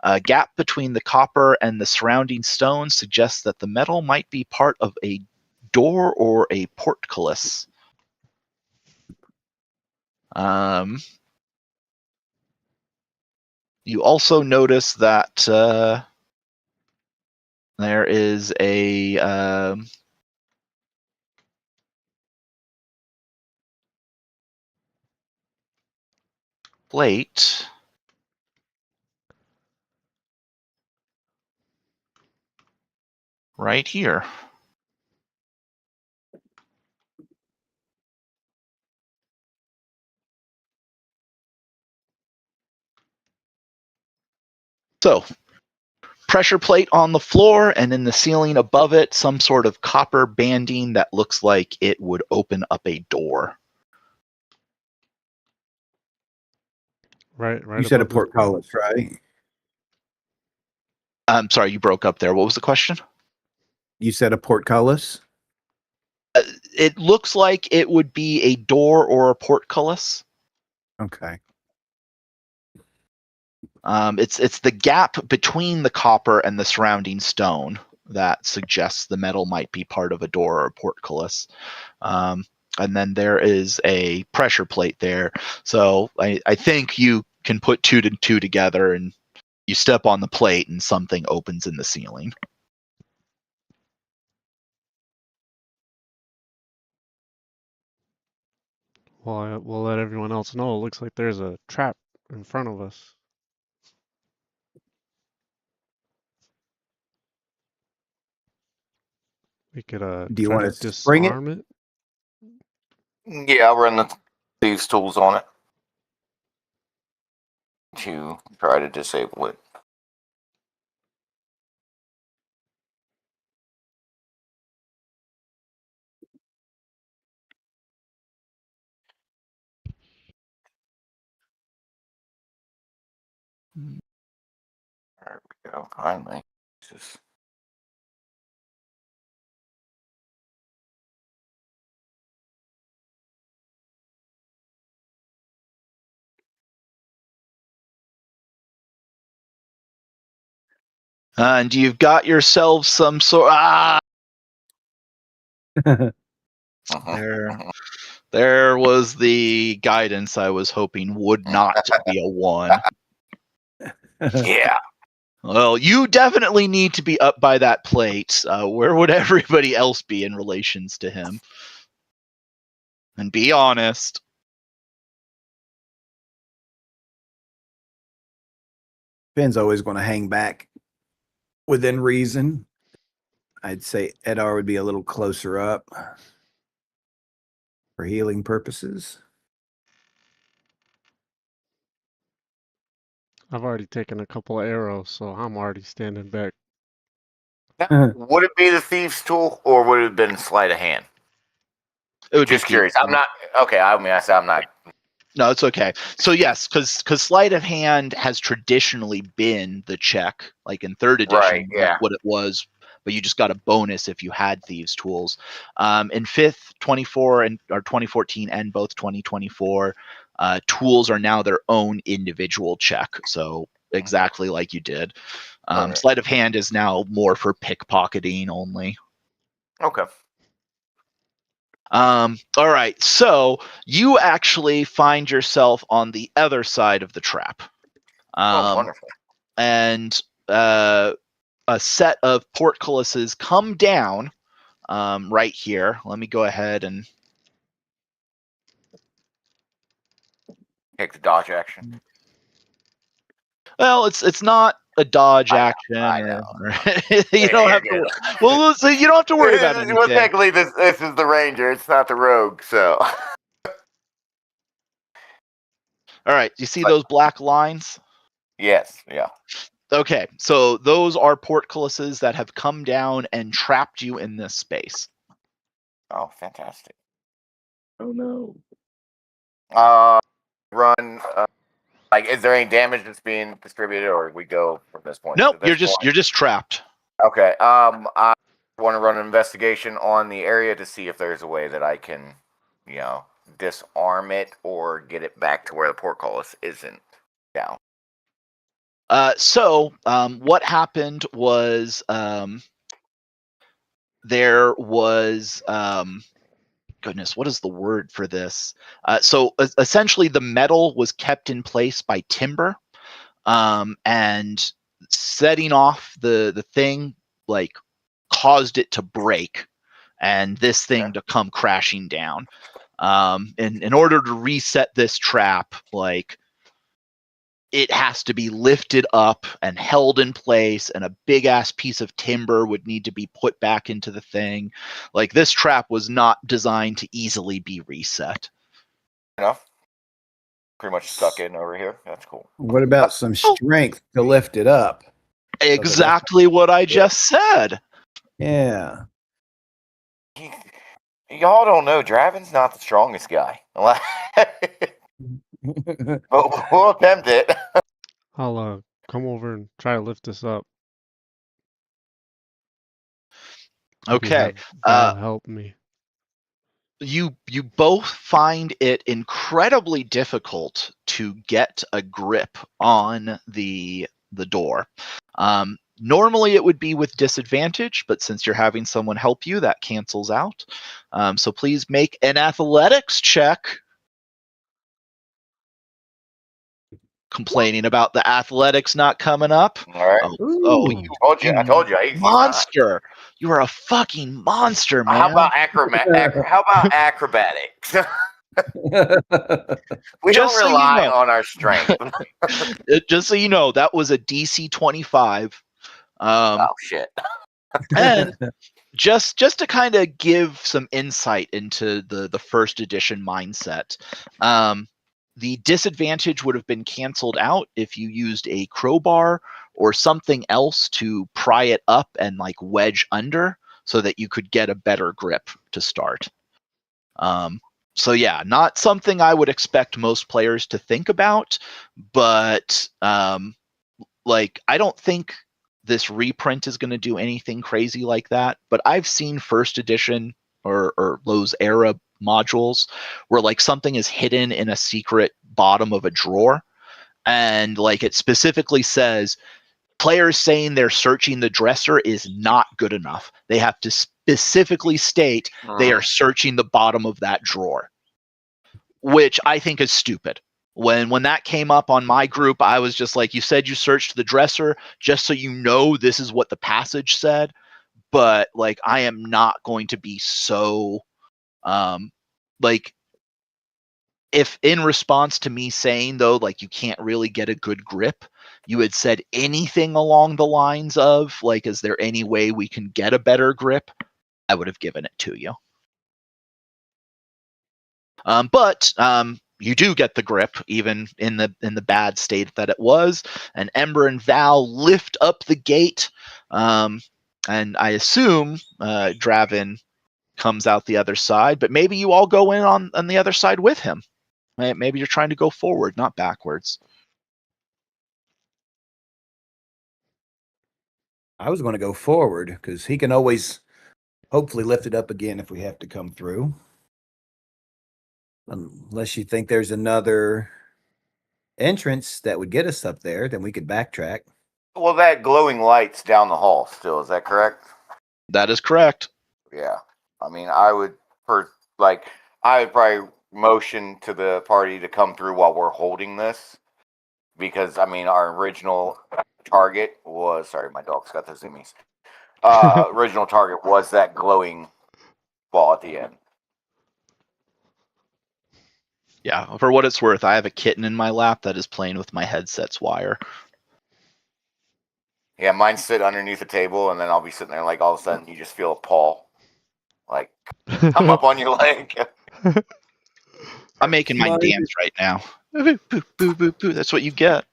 A gap between the copper and the surrounding stone suggests that the metal might be part of a door or a portcullis. You also notice that there is a plate right here. So, pressure plate on the floor, and in the ceiling above it, some sort of copper banding that looks like it would open up a door. Right You said a above the- portcullis, right? I'm sorry, you broke up there. What was the question? You said a portcullis? It looks like it would be a door or a portcullis. Okay. It's the gap between the copper and the surrounding stone that suggests the metal might be part of a door or a portcullis. And then there is a pressure plate there. So I think you can put two and two together, and you step on the plate and something opens in the ceiling. Well, we'll let everyone else know. It looks like there's a trap in front of us. We could Do you try want to to spring it? disarm it. Yeah, I'll run the thieves' tools on it to try to disable it. There we go. Finally. Just... And you've got yourself some sort. There was the guidance I was hoping would not be a one. Yeah. Well, you definitely need to be up by that plate. Where would everybody else be in relations to him? And be honest. Finn's always going to hang back within reason. I'd say Edar would be a little closer up for healing purposes. I've already taken a couple of arrows, so I'm already standing back. Now, would it be the thieves' tool, or would it have been sleight of hand? It would Just be curious. I'm not okay. I mean, I said I'm not. No, it's okay. So yes, because sleight of hand has traditionally been the check, like in third edition, Right, yeah. that's what it was. But you just got a bonus if you had thieves' tools. In fifth, 24 and or 2014, and both 2024, tools are now their own individual check. So exactly like you did. Alright. Sleight of hand is now more for pickpocketing only. Okay. All right, so you actually find yourself on the other side of the trap. Oh, wonderful. And a set of portcullises come down right here. Let me go ahead and... Take the dodge action. Well, it's not a dodge action. I or know. you don't have You're to... Well, so you don't have to worry about anything. Well, technically, this is the ranger. It's not the rogue, so... All right, you see those black lines? Yes, yeah. Okay, so those are portcullises that have come down and trapped you in this space. Oh, fantastic. Oh no. Run. Like, is there any damage that's being distributed, or we go from this point? Nope, to this you're just trapped. Okay. I want to run an investigation on the area to see if there's a way that I can, disarm it or get it back to where the portcullis isn't down. What happened was there was goodness, what is the word for this? Essentially, the metal was kept in place by timber, and setting off the thing like caused it to break, and this thing to come crashing down. In order to reset this trap, like it has to be lifted up and held in place, and a big ass piece of timber would need to be put back into the thing. Like this trap was not designed to easily be reset. Enough. Pretty much stuck in over here. That's cool. What about some strength to lift it up? Exactly what I just said. Yeah. Y'all don't know, Draven's not the strongest guy. But we'll attempt it. I'll come over and try to lift this up. Maybe Okay. have Val help me. You both find it incredibly difficult to get a grip on the door. Normally it would be with disadvantage, but since you're having someone help you, that cancels out. So please make an athletics check. Complaining about the athletics not coming up. All right. You I told you. He's monster! You are a fucking monster, man. How about acrobatics? We Just don't so you rely know. on our strength. Just so you know, that was a DC 25. Oh shit! And just to kind of give some insight into the first edition mindset, the disadvantage would have been canceled out if you used a crowbar or something else to pry it up and like wedge under so that you could get a better grip to start. So yeah, not something I would expect most players to think about, but like I don't think this reprint is going to do anything crazy like that, but I've seen first edition or those era modules where like something is hidden in a secret bottom of a drawer, and like it specifically says players saying they're searching the dresser is not good enough. They have to specifically state they are searching the bottom of that drawer, which I think is stupid. When that came up on my group, I was just like, you said you searched the dresser, just so you know this is what the passage said, but like I am not going to be so like if in response to me saying though like you can't really get a good grip, you had said anything along the lines of like, is there any way we can get a better grip, I would have given it to you. But you do get the grip even in the bad state that it was, and Ember and Val lift up the gate, and I assume Draven comes out the other side, but maybe you all go in on the other side with him. Maybe you're trying to go forward, not backwards. I was going to go forward because he can always hopefully lift it up again if we have to come through. Unless you think there's another entrance that would get us up there, then we could backtrack. Well, that glowing light's down the hall still. Is that correct? That is correct. Yeah. I mean, I would probably motion to the party to come through while we're holding this, because I mean, our original target was my dog's got the zoomies. Original target was that glowing ball at the end. Yeah, for what it's worth, I have a kitten in my lap that is playing with my headset's wire. Yeah, mine sit underneath the table, and then I'll be sitting there, like all of a sudden you just feel a paw, like come up on your leg. I'm making mine dance right now. Boo, boo, boo, boo, boo. That's what you get.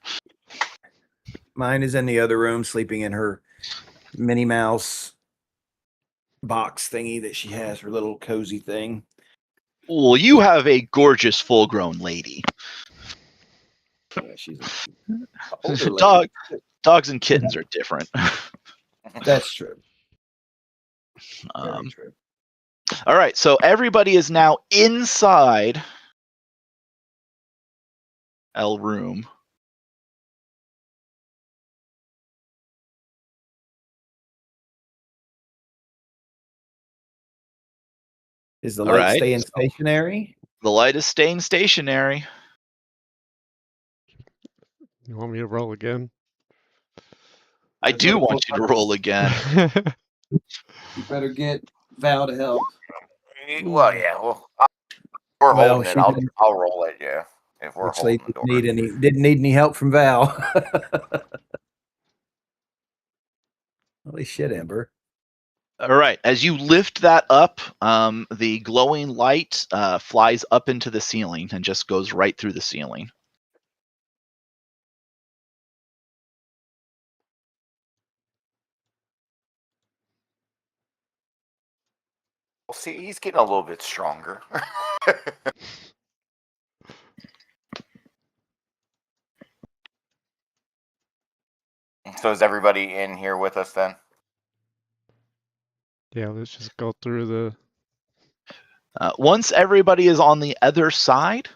Mine is in the other room, sleeping in her Minnie Mouse box thingy that she has, her little cozy thing. Well, you have a gorgeous full-grown lady. Yeah, she's an older lady. Dogs and kittens are different. That's true. Very true. All right, so everybody is now inside L room. Is the All light right. staying stationary? The light is staying stationary. You want me to roll again? I That's do what it want looks you to like. roll again. You better get Val to help. Well, yeah. Well, we're Well, holding it. she didn't- I'll roll it. Yeah, if we're Looks like holding the door. didn't need any help from Val. Holy shit, Ember. All right. As you lift that up, the glowing light flies up into the ceiling and just goes right through the ceiling. Well, see, he's getting a little bit stronger. So is everybody in here with us then? Yeah, let's just go through the. Once everybody is on the other side,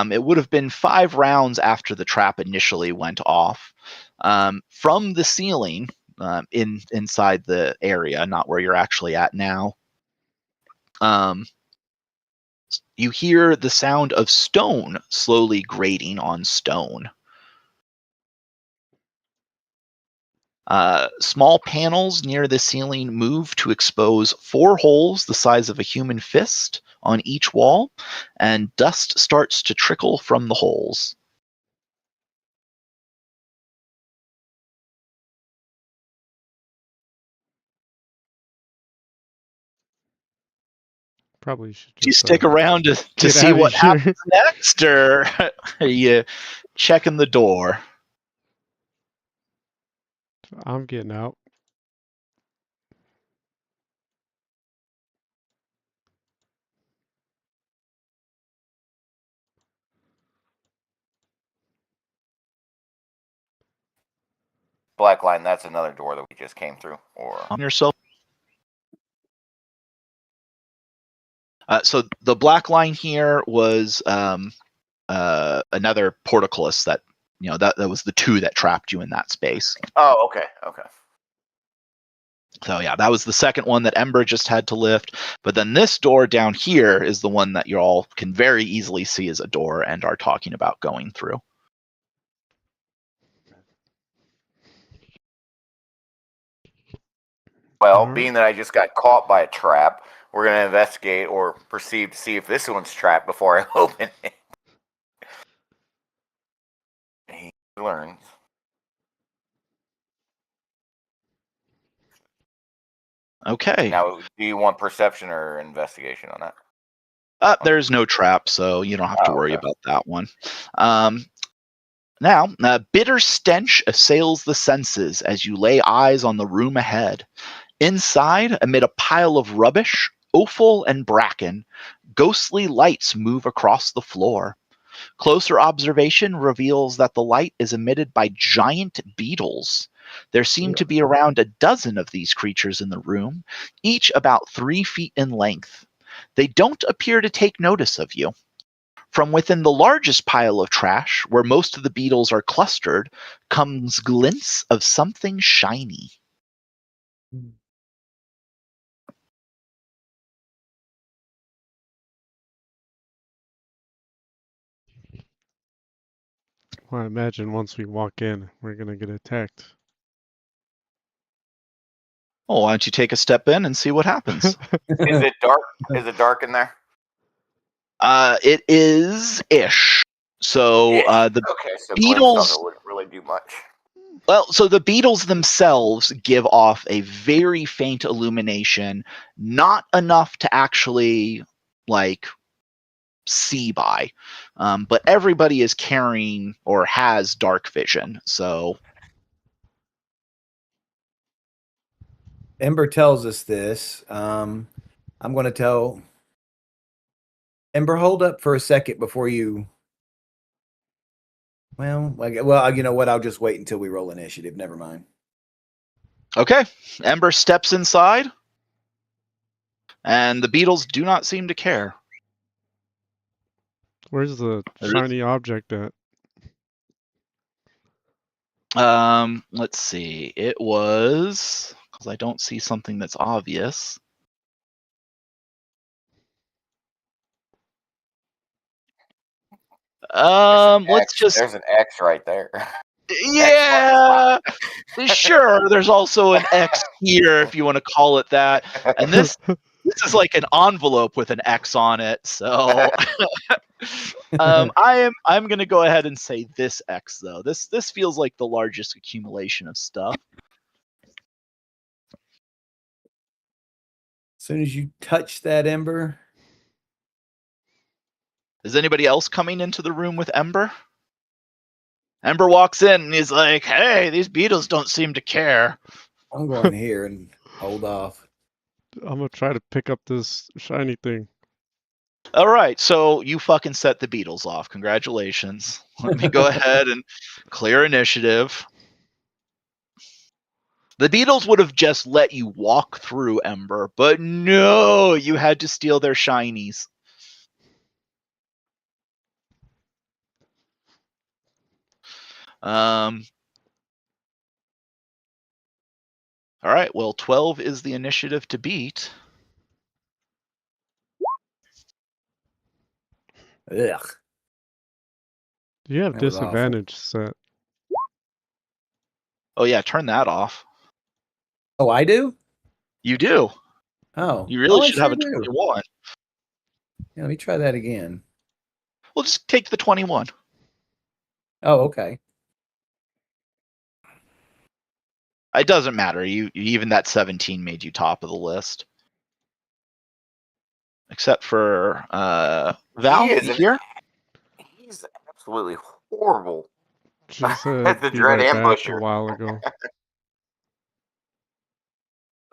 it would have been 5 rounds after the trap initially went off. From the ceiling, inside the area, not where you're actually at now, you hear the sound of stone slowly grating on stone. Small panels near the ceiling move to expose 4 holes the size of a human fist on each wall, and dust starts to trickle from the holes. Probably should Do you just stick around to get see out of what here. happens next, or are you checking the door? I'm getting out. Black line. That's another door that we just came through. Or On yourself. So the black line here was another portcullis that that was the 2 that trapped you in that space. oh, okay, okay. So yeah, that was the second one that Ember just had to lift. But then this door down here is the one that you all can very easily see as a door and are talking about going through. Well, Alright. being that I just got caught by a trap, we're gonna investigate or proceed to see if this one's trapped before I open it. He learns. Okay. Now, do you want perception or investigation on that? There's no trap, so you don't have to Oh, worry okay. about that one. Now, a bitter stench assails the senses as you lay eyes on the room ahead. Inside, amid a pile of rubbish, offal, and bracken, ghostly lights move across the floor. Closer observation reveals that the light is emitted by giant beetles. There seem to be around a dozen of these creatures in the room, each about 3 feet in length. They don't appear to take notice of you. From within the largest pile of trash, where most of the beetles are clustered, comes glints of something shiny. Well, I imagine once we walk in, we're gonna get attacked. Oh, why don't you take a step in and see what happens? Is it dark? Is it dark in there? It is ish. So the Okay, so beetles. Glintstone wouldn't really do much. Well, so the beetles themselves give off a very faint illumination, not enough to actually see by. But everybody is carrying or has dark vision, so Ember tells us this. I'm going to tell Ember, hold up for a second before you. Well, you know what? I'll just wait until we roll initiative. Never mind. okay. Ember steps inside, and the beetles do not seem to care. Where's the shiny object at? Let's see. It was, because I don't see something that's obvious. Let's just. There's an X right there. Yeah, sure. There's also an X here if you want to call it that, and this is like an envelope with an X on it. So, I'm gonna go ahead and say this X though. This feels like the largest accumulation of stuff. As soon as you touch that ember, Is anybody else coming into the room with Ember? Ember walks in and he's like, "Hey, these beetles don't seem to care." I'm going here and hold off. I'm gonna try to pick up this shiny thing. All right, so you fucking set the beetles off. Congratulations. Let me go ahead and clear initiative. The beetles would have just let you walk through Ember, but no, you had to steal their shinies. All right, well, 12 is the initiative to beat. Ugh. Do you have That was awful. disadvantage set? Oh yeah, turn that off. Oh, I do? You do. Oh. You really I should have a sure do. 21. Yeah, let me try that again. Well, just take the 21. Oh, okay. It doesn't matter. You even that 17 made you top of the list. Except for Val, He is you here? He's absolutely horrible. She said That's the be dread right back a ambusher. while ago.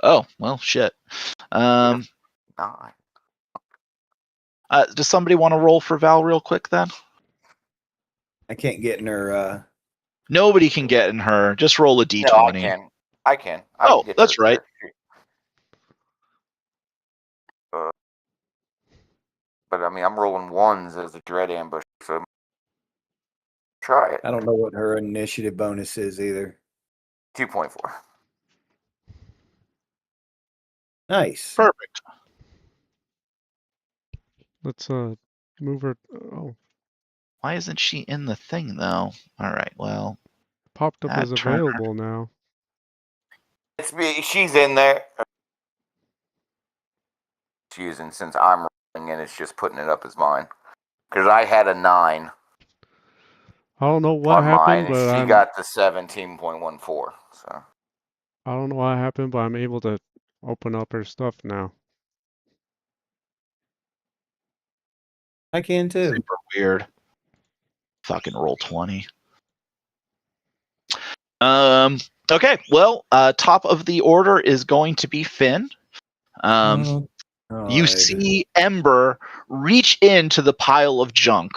Oh, well, shit. Nine. Does somebody want to roll for Val real quick then? I can't get in her. Nobody can get in her. Just roll a d20. No, I can. I Oh, can get that's her. right. But I mean, I'm rolling ones as a dread ambush, so try it. I don't know what her initiative bonus is either. 2.4. Nice. Perfect. Let's move her. Oh, Why isn't she in the thing though? All right. Well, popped up as that turn. available now. It's me. She's in there. She's using since I'm rolling, and it's just putting it up as mine. Because I had a 9 I don't know what on mine, happened, and but she I'm. got the 17.14. So I don't know what happened, but I'm able to open up her stuff now. I can too. Super weird. Fucking roll 20. Okay. Well, top of the order is going to be Finn. Oh, You God. see Ember reach into the pile of junk.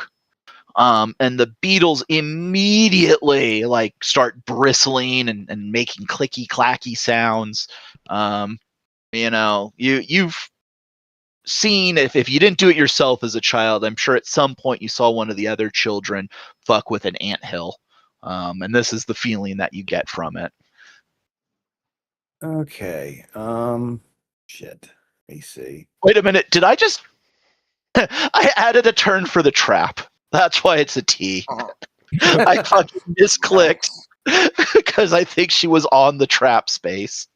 And the beetles immediately like start bristling and making clicky clacky sounds. You've seen if you didn't do it yourself as a child, I'm sure at some point you saw one of the other children fuck with an anthill. And this is the feeling that you get from it. Okay. Shit. Let me see. Wait a minute, did I just I added a turn for the trap. That's why it's a T. I fucking misclicked because I think she was on the trap space.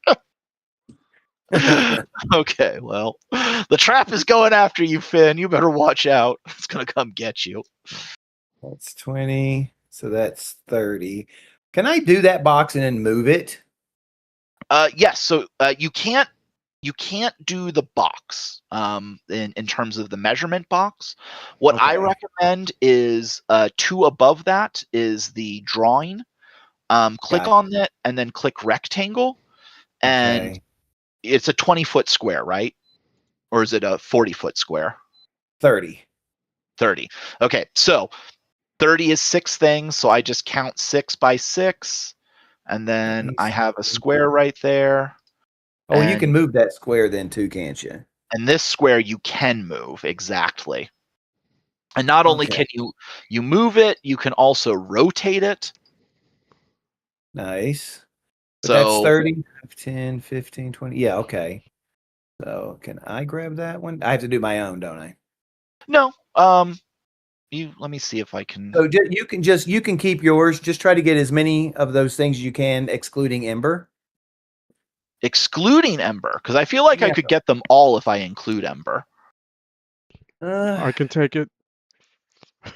Okay, well, the trap is going after you, Finn. You better watch out. It's gonna come get you. That's 20. So that's 30. Can I do that box and then move it? Yes. So you can't do the box in terms of the measurement box. What I Okay. recommend is 2 above that is the drawing. Click Got it. on it and then click rectangle, and Okay. it's a 20-foot square, right? Or is it a 40-foot square? 30. 30. Okay, so 30 is 6 things, so I just count 6 by 6, and then I have a square right there. Oh, you can move that square then too, can't you? And this square you can move, exactly. And not only Okay. can you move it, you can also rotate it. Nice. But So that's 30, 10, 15, 20. Yeah, okay. So can I grab that one? I have to do my own, don't I? no, let me see if I can. So you can keep yours. Just try to get as many of those things as you can, excluding Ember. Excluding Ember, because I feel like I Yeah. could get them all if I include Ember. I can take it.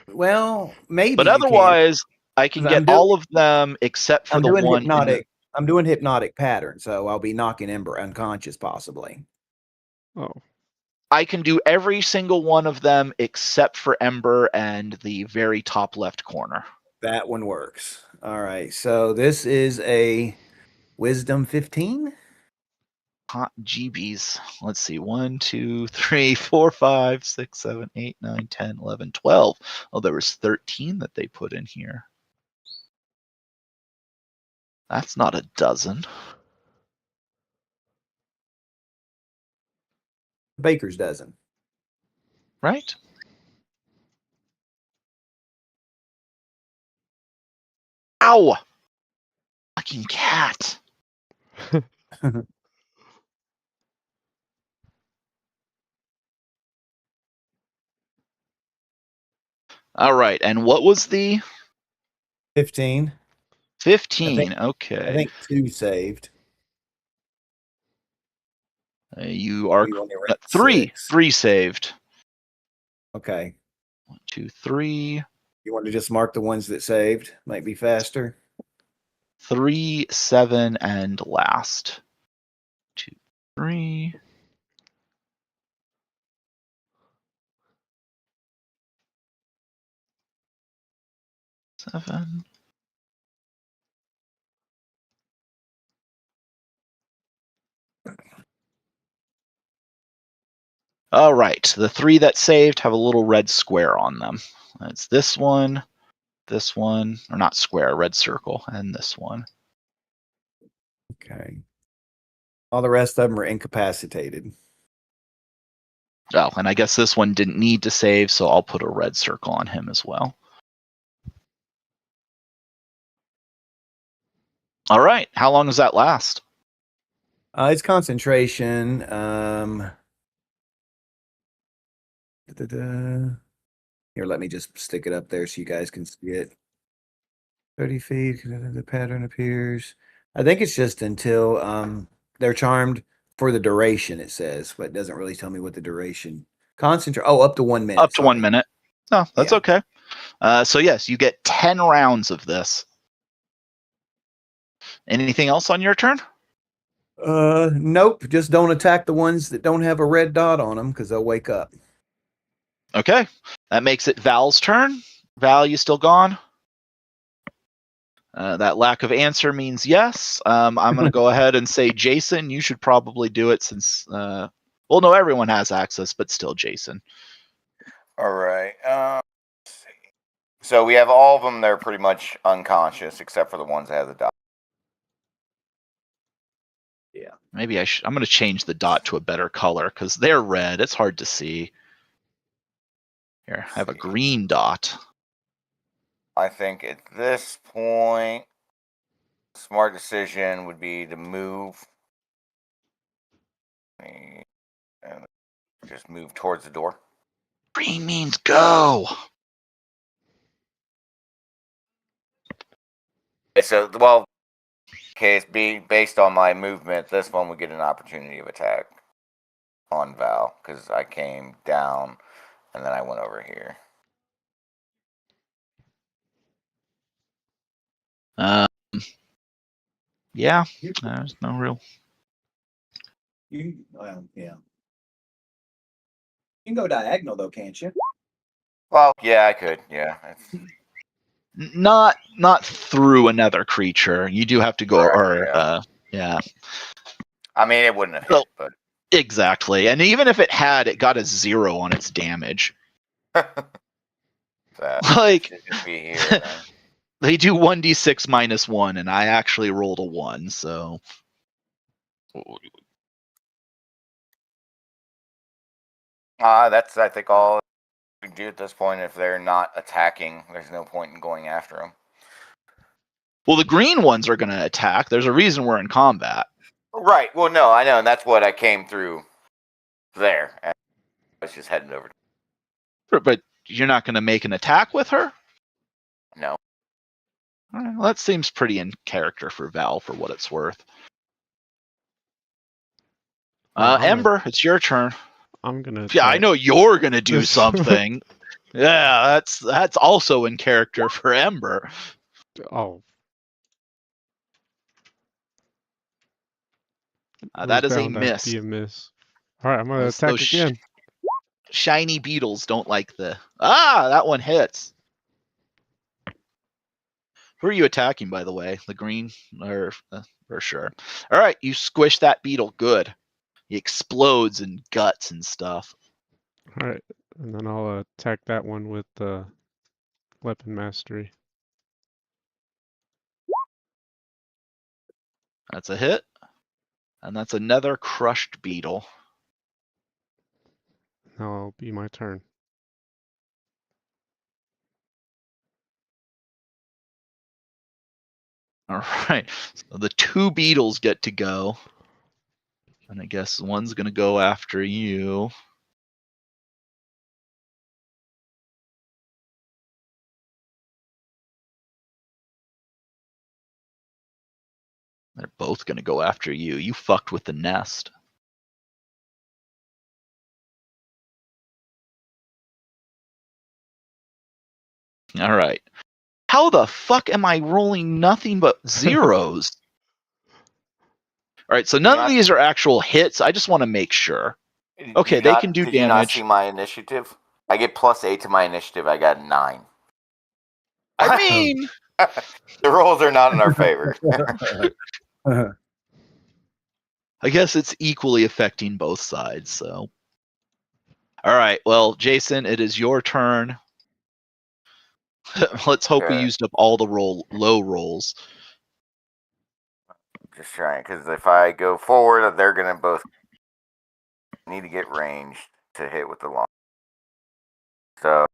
Well, maybe. But you can. otherwise, I can 'Cause get I'm doing- all of them except for I'm the doing one. hypnotic. I'm doing hypnotic pattern, so I'll be knocking Ember unconscious, possibly. Oh, I can do every single one of them except for Ember and the very top left corner. That one works. All right. So this is a Wisdom 15. Hot GBs. Let's see. 1, 2, 3, 4, 5, 6, 7, 8, 9, 10, 11, 12. Oh, there was 13 that they put in here. That's not a dozen. Baker's dozen. Right? Ow! Fucking cat. All right. And what was the 15. 15? I Okay. think 2 saved. You are We only read 3. 6. 3 saved. Okay. 1, 2, 3. You want to just mark the ones that saved? Might be faster. 3, 7, and last. 2, 3. Seven. All right. The 3 that saved have a little red square on them. It's this one, or not square, red circle, and this one. Okay. All the rest of them are incapacitated. Oh, and I guess this one didn't need to save, so I'll put a red circle on him as well. All right. How long does that last? It's concentration. Here, let me just stick it up there so you guys can see it. 30 feet, the pattern appears. I think it's just until they're charmed for the duration, it says, but it doesn't really tell me what the duration. Concentrate. Oh, up to 1 minute. Up to 1 sorry. minute. No, that's Yeah. okay. So yes, you get 10 rounds of this. Anything else on your turn? Nope. Just don't attack the ones that don't have a red dot on them because they'll wake up. Okay. That makes it Val's turn. Val, you still gone? That lack of answer means yes. I'm going to go ahead and say, Jason, you should probably do it since, well, no, everyone has access, but still Jason. All right. Let's see. So we have all of them. They're pretty much unconscious, except for the ones that have the dot. Yeah. Maybe I'm going to change the dot to a better color because they're red. It's hard to see. Here, I have a green dot. I think at this point, smart decision would be to move and just move towards the door. Green means go. Okay, so, well, case being based on my movement, this one would get an opportunity of attack on Val because I came down and then I went over here. Yeah, there's no real. Yeah. You can go diagonal though, can't you? Well, yeah, I could. Yeah. Not through another creature. You do have to go, Right, yeah. I mean, it wouldn't have hit, Well, but exactly. And even if it had, it got a 0 on its damage. that Like, should just be here. Then. they do 1d6 minus 1, and I actually rolled a 1, so. That's, I think, all we do at this point. If they're not attacking, there's no point in going after them. Well, the green ones are going to attack. There's a reason we're in combat. Right. Well, no, I know, and that's what I came through there. And I was just heading over. But you're not going to make an attack with her? No. All right, well, that seems pretty in character for Val, for what it's worth. Ember, it's your turn. I'm gonna. Yeah, I attack. know you're going to do something. Yeah, that's also in character for Ember. Oh, it That was is a bound to miss. be a miss. All right, I'm gonna Those attack again. Shiny beetles don't like the... that one hits. Who are you attacking, by the way? The green? Or for sure. All right, you squish that beetle. Good. He explodes in guts and stuff. All right, and then I'll attack that one with weapon mastery. That's a hit. And that's another crushed beetle. Now it'll be my turn. All right. So the 2 beetles get to go. And I guess one's going to go after you. They're both going to go after you. You fucked with the nest. All right. How the fuck am I rolling nothing but zeros? All right, so none of these are actual hits. I just want to make sure. Okay, they can do Did you not damage. see my initiative? I get +8 to my initiative. I got 9. I mean, the rolls are not in our favor. I guess it's equally affecting both sides, so. All right, well, Jason, it is your turn. Let's hope we Okay. used up all the low rolls. Just trying, because if I go forward, they're going to both need to get ranged to hit with the long. So,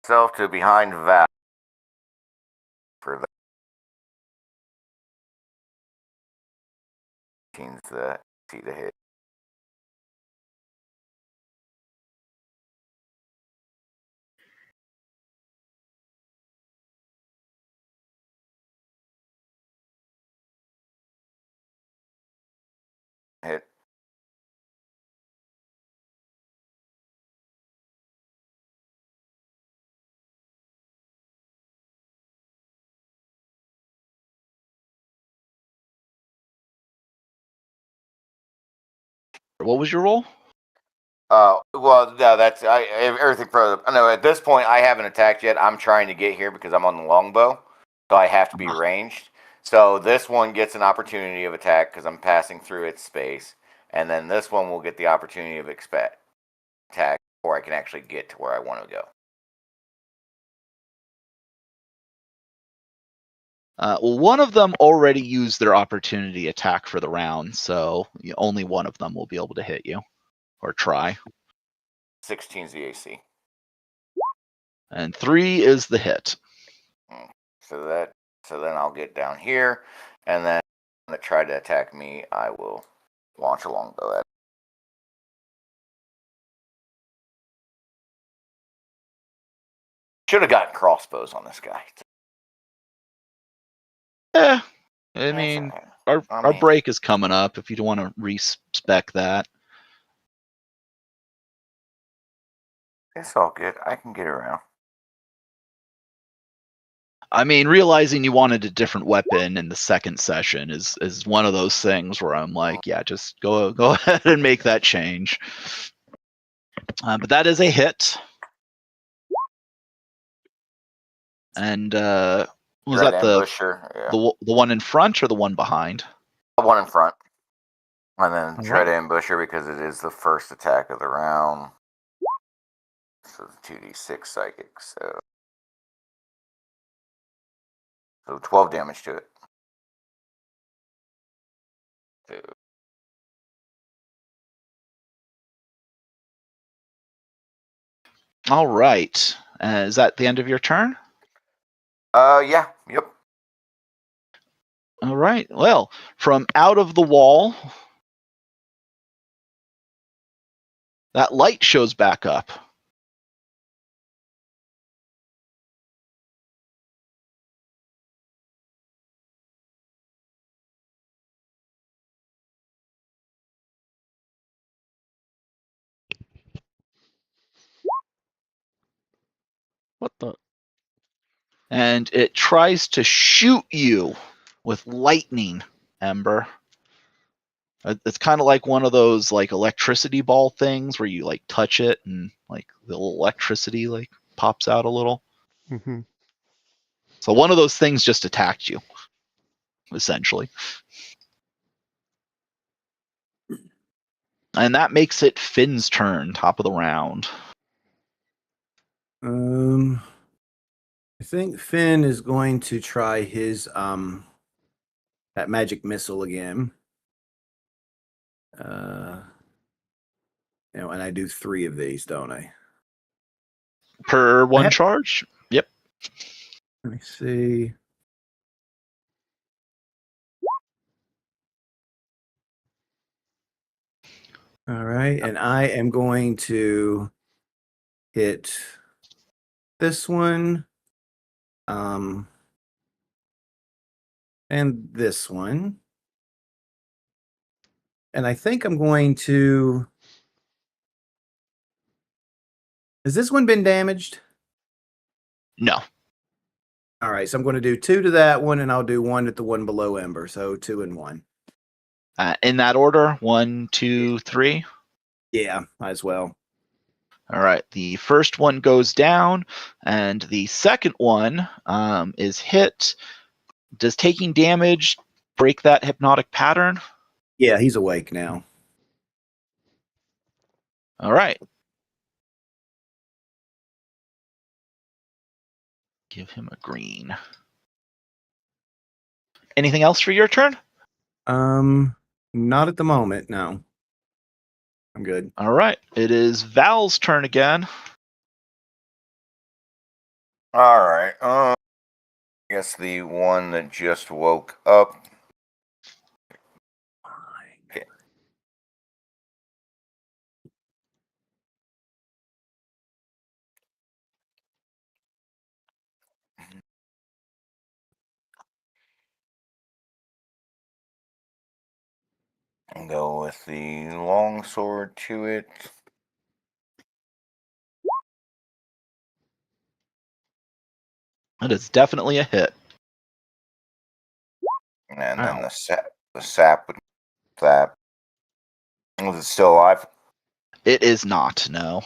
self to behind Val for the teams that see the hit. Hit. What was your roll? Well, no, that's everything for. No, at this point, I haven't attacked yet. I'm trying to get here because I'm on the longbow, so I have to be ranged. So this one gets an opportunity of attack because I'm passing through its space, and then this one will get the opportunity of attack before I can actually get to where I want to go. Well, one of them already used their opportunity attack for the round, so only one of them will be able to hit you, or try. 16's the AC. And 3 is the hit. So then I'll get down here, and then when they try to attack me, I will launch a longbow at it. Should have gotten crossbows on this guy. I mean, our break is coming up if you don't want to respec that. It's all good. I can get around. I mean, realizing you wanted a different weapon in the second session is one of those things where I'm like, yeah, just go ahead and make that change. But that is a hit. And was that the one in front or the one behind? The one in front. And then All try right. to ambush her because it is the first attack of the round. So the 2d6 psychic. So 12 damage to it. All right. Is that the end of your turn? Yeah. Yep. All right. Well, from out of the wall, That light shows back up. What the? And it tries to shoot you with lightning, Ember. It's kind of like one of those like electricity ball things where you like touch it and like the little electricity like pops out a little. Mm-hmm. So one of those things just attacked you, essentially. And that makes it Finn's turn, top of the round. I think Finn is going to try his that magic missile again. And I do 3 of these, don't I? Per one charge? Yep. Let me see. All right, and I am going to hit this one, and this one, and I think I'm going to. Has this one been damaged? No. All right, so I'm going to do 2 to that one, and I'll do 1 at the one below Ember. So 2 and 1. In that order, 1, 2, 3. Yeah, might as well. All right. The first one goes down, and the second one is hit. Does taking damage break that hypnotic pattern? Yeah, he's awake now. All right. Give him a green. Anything else for your turn? Not at the moment. No, I'm good. All right. It is Val's turn again. All right. I guess the one that just woke up. Okay. And go with the longsword to it. It is definitely a hit. And Wow. then the sap would that. Was it still alive? It is not, no.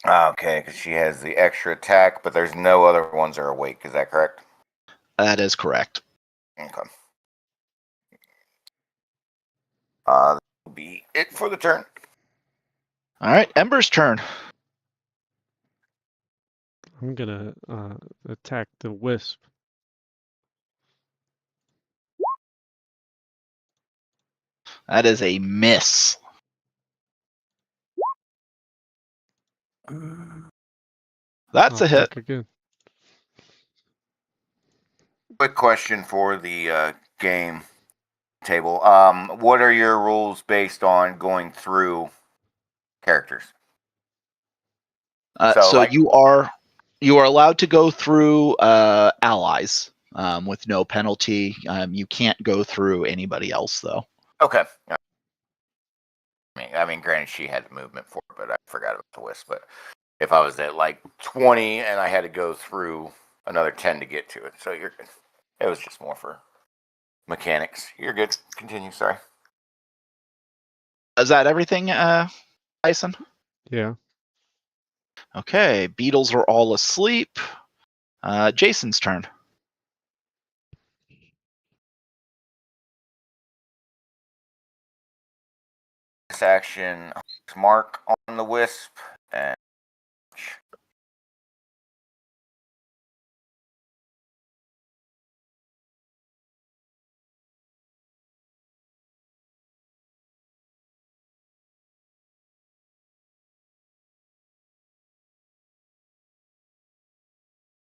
Okay, because she has the extra attack, but there's no other ones that are awake. Is that correct? That is correct. Okay. That will be it for the turn. All right. Ember's turn. I'm gonna attack the wisp. That is a miss. That's I'll a hit. attack again. Quick question for the game table. What are your rules based on going through characters? So like- you are allowed to go through allies with no penalty. You can't go through anybody else though. Okay. I mean, granted, she had the movement for it, but I forgot about the wisp. But if I was at like 20 and I had to go through another 10 to get to it, so you're good. It was just more for mechanics. You're good. Continue. Sorry. Is that everything, Tyson? Yeah. Okay. Beetles are all asleep. Jason's turn. This action mark on the wisp and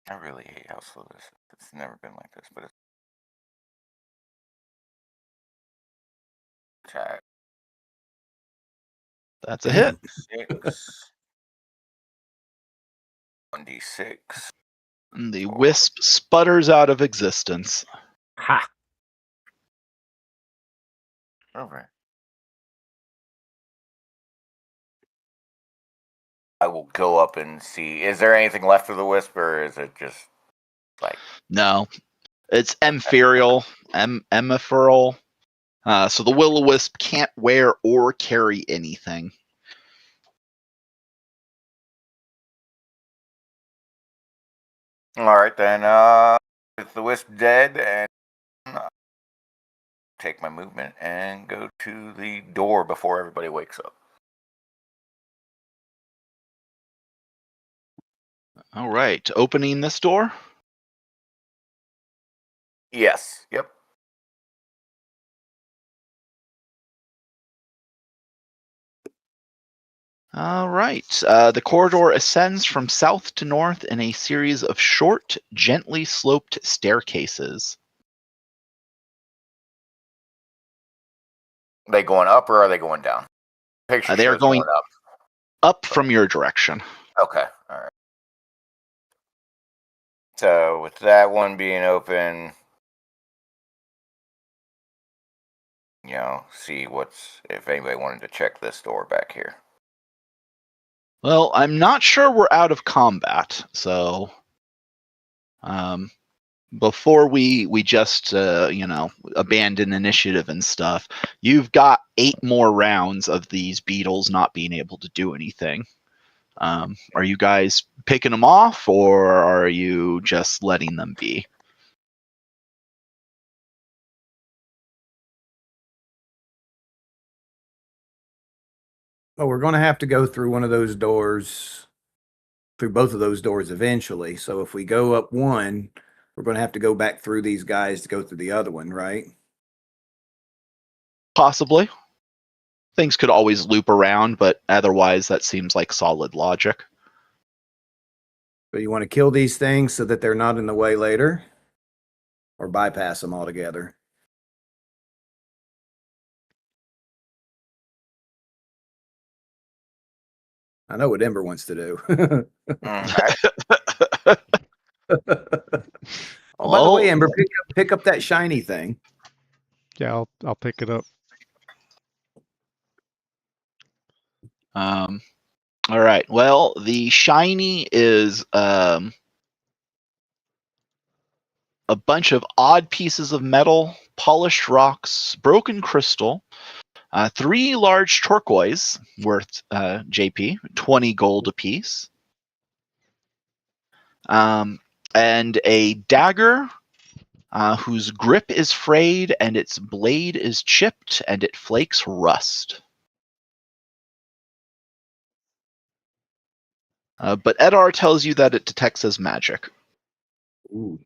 I really hate how slow this is. It's never been like this, but it's attack. That's a hit. 6. 1d6. And the wisp sputters out of existence. Ha! Okay. I will go up and see. Is there anything left of the wisp, or is it just like? No, it's ethereal, ephemeral. So the will-o-wisp can't wear or carry anything. All right then. Is the wisp dead? And take my movement and go to the door before everybody wakes up. All right, opening this door. Yes. Yep. All right. The corridor ascends from south to north in a series of short, gently sloped staircases. Are they going up or are they going down? Picture They are shows going up. up from your direction. Okay. All right. So with that one being open, see if anybody wanted to check this door back here. Well, I'm not sure we're out of combat, so before we just abandon initiative and stuff, you've got 8 more rounds of these beetles not being able to do anything. Are you guys picking them off, or are you just letting them be? Well, we're going to have to go through one of those doors, through both of those doors eventually. So if we go up one, we're going to have to go back through these guys to go through the other one, right? Possibly. Things could always loop around, but otherwise that seems like solid logic. But you want to kill these things so that they're not in the way later, or bypass them altogether? I know what Ember wants to do. Oh, by the way, Ember, pick up that shiny thing. Yeah, I'll pick it up. All right. Well, the shiny is a bunch of odd pieces of metal, polished rocks, broken crystal, 3 large turquoise worth JP 20 gold apiece, and a dagger whose grip is frayed and its blade is chipped and it flakes rust. But Edar tells you that it detects as magic. Ooh.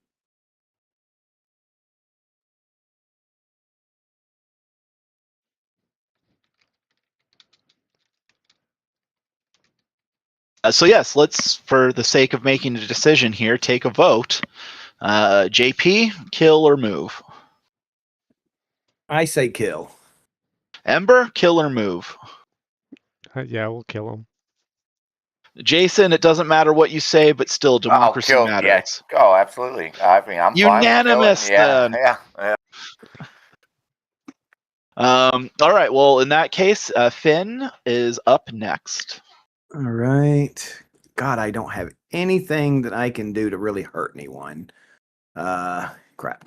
So yes, let's, for the sake of making a decision here, take a vote. JP, kill or move? I say kill. Ember, kill or move? Yeah, we'll kill him. Jason, it doesn't matter what you say, but still, democracy kill, matters. Yeah. Oh, absolutely. I mean, I'm Unanimous, fine with killing. then. Yeah. All right. Well, in that case, Finn is up next. All right. God, I don't have anything that I can do to really hurt anyone. Crap.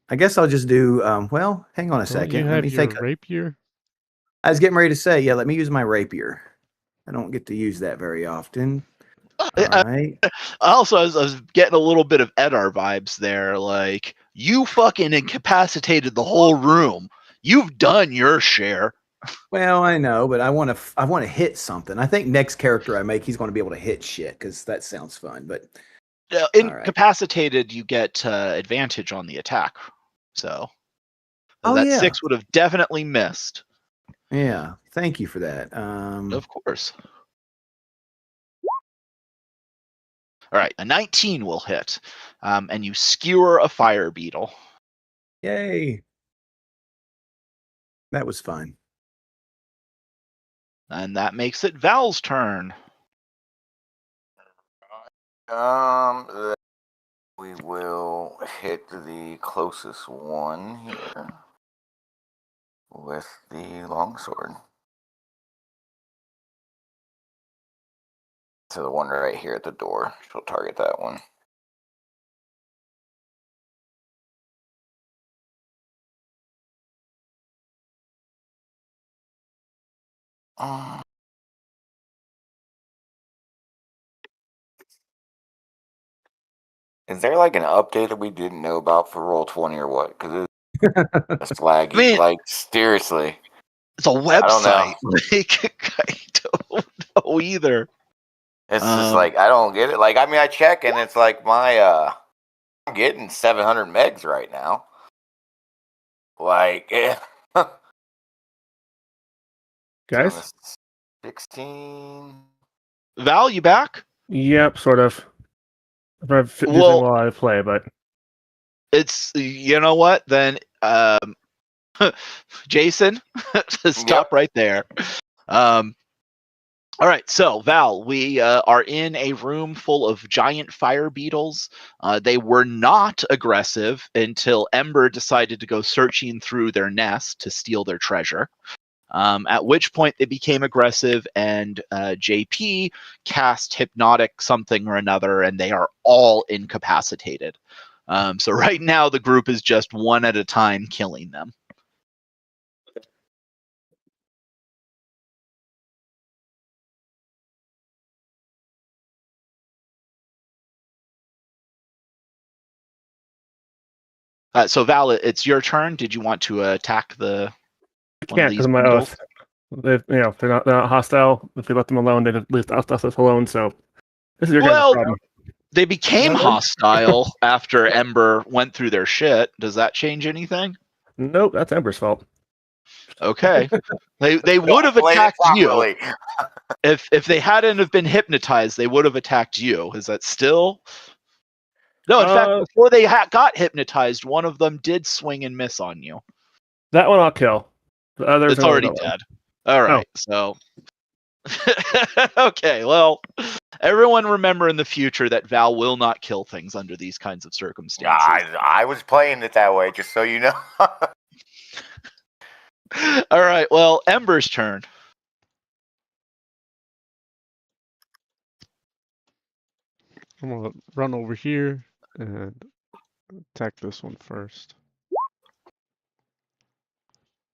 I guess I'll just do, well, hang on a Don't second. you Let have me your think. rapier? I was getting ready to say, yeah, let me use my rapier. I don't get to use that very often. All right. Also, I was getting a little bit of Edar vibes there. Like, you fucking incapacitated the whole room. You've done your share. Well, I know, but I want to hit something. I think next character I make, he's going to be able to hit shit because that sounds fun. But Incapacitated, you get advantage on the attack. So that 6 would have definitely missed. Yeah, thank you for that. Of course. All right, a 19 will hit, and you skewer a fire beetle. Yay! That was fun. And that makes it Val's turn. We will hit the closest one here with the longsword. To the one right here at the door. She'll target that one. Is there like an update that we didn't know about for Roll20 or what? Because it's laggy. I mean- like, seriously. It's a don't know. website. Like, I don't know either. It's just like, I don't get it. Like, I mean, I check and it's like I'm getting 700 megs right now. Like, Guys? 16. Val, you back? Yep, sort of. I'm using Well- while I play, but It's, you know what? Then, Jason, stop right there. All right, so Val, we are in a room full of giant fire beetles. They were not aggressive until Ember decided to go searching through their nest to steal their treasure. At which point they became aggressive, and JP cast hypnotic something or another, and they are all incapacitated. So right now the group is just one at a time killing them. So Val, it's your turn. Did you want to attack the? I one of can't these because of my beetles? oath. They're not hostile. If we let them alone, they'd leave us alone. So this is your guys' Well, problem. they became Well, hostile after Ember went through their shit. Does that change anything? Nope, that's Ember's fault. Okay. They would have Played it attacked you. properly. If they hadn't have been hypnotized, they would have attacked you. Is that still? No, in fact, before they got hypnotized, one of them did swing and miss on you. That one I'll kill. The others It's are already going. dead. All right, so. Okay, well, everyone remember in the future that Val will not kill things under these kinds of circumstances. Yeah, I was playing it that way, just so you know. All right, well, Ember's turn. I'm gonna run over here and attack this one first.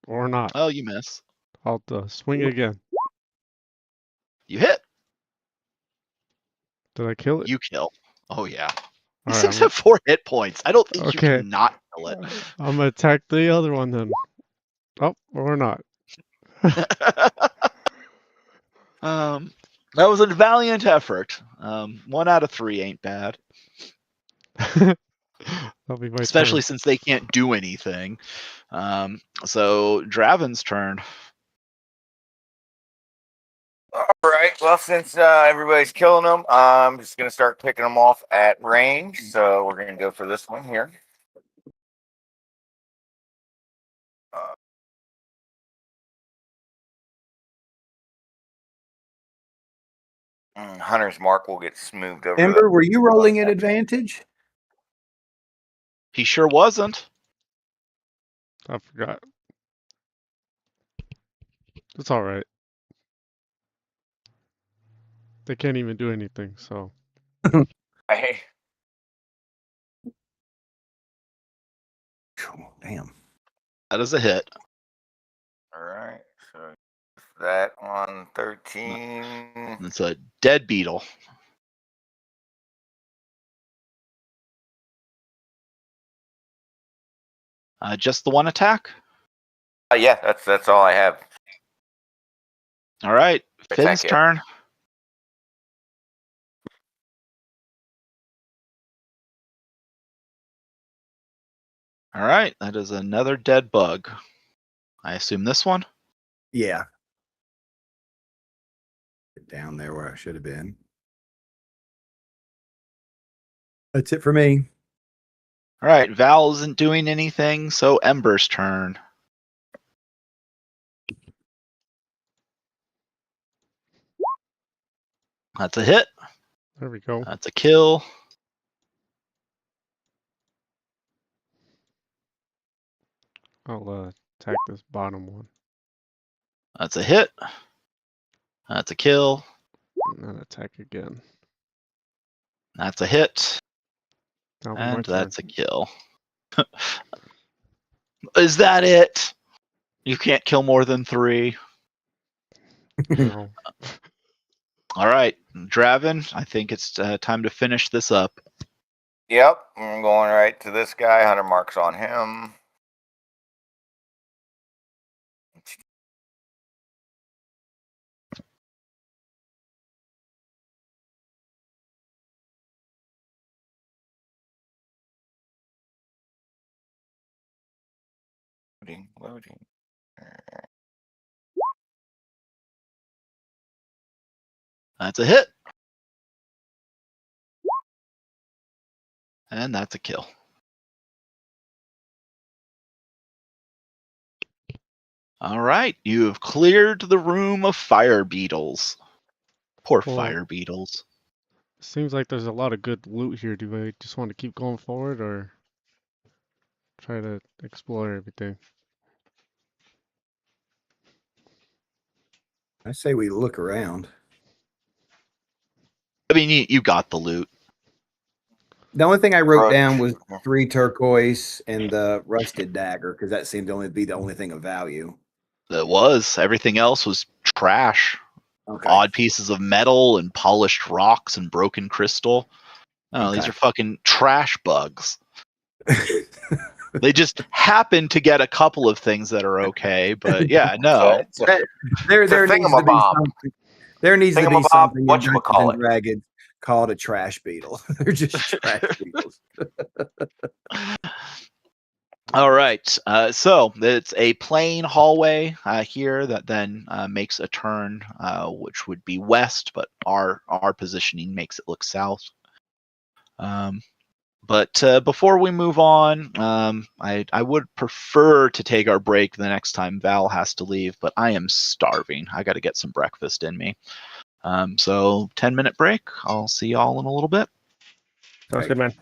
Or not. Oh, you miss. I'll swing again. You hit. Did I kill it? You kill. Oh, yeah. All These right, things have 4 hit points. I don't think you Okay. can not kill it. I'm gonna attack the other one then. Oh, or not. That was a valiant effort. 1 out of 3 ain't bad, That'll be my especially turn. since they can't do anything. So Draven's turn. All right. Well, since everybody's killing them, I'm just going to start picking them off at range. So we're going to go for this one here. Hunter's Mark will get smoothed over. Ember, were you rolling at advantage? He sure wasn't. I forgot. It's all right. They can't even do anything, so. Hey. Damn. That is a hit. All right. So that on 13. It's a dead beetle. Just the one attack? Yeah, that's all I have. All right. Finn's Attack it. turn. All right. That is another dead bug. I assume this one? Yeah. Get down there where I should have been. That's it for me. All right. Val isn't doing anything, so Ember's turn. That's a hit. There we go. That's a kill. I'll attack this bottom one. That's a hit. That's a kill. And then attack again. That's a hit. That'll be my And turn. that's a kill. Is that it? You can't kill more than 3. No. All right, Draven, I think it's time to finish this up. Yep, I'm going right to this guy. 100 marks on him. Loading. That's a hit. And that's a kill. All right, you have cleared the room of fire beetles. Poor Well, fire beetles. Seems like there's a lot of good loot here. Do I just want to keep going forward or try to explore everything? I say we look around. I mean, you got the loot. The only thing I wrote Right. down was 3 turquoise and the rusted dagger because that seemed to only be the only thing of value. It was. Everything else was trash. Okay. Odd pieces of metal and polished rocks and broken crystal. Oh, these Okay. are fucking trash bugs. They just happen to get a couple of things that are okay, but yeah, no. There It's a needs to be thingamabob. something. There needs to be Thingamabob, something in whatchamacallit. Dungeons and Dragons called a trash beetle. They're just trash beetles. All right. So it's a plain hallway here that then makes a turn, which would be west, but our positioning makes it look south. But before we move on, I would prefer to take our break the next time Val has to leave, but I am starving. I got to get some breakfast in me. So 10-minute break. I'll see y'all in a little bit. Sounds good, man.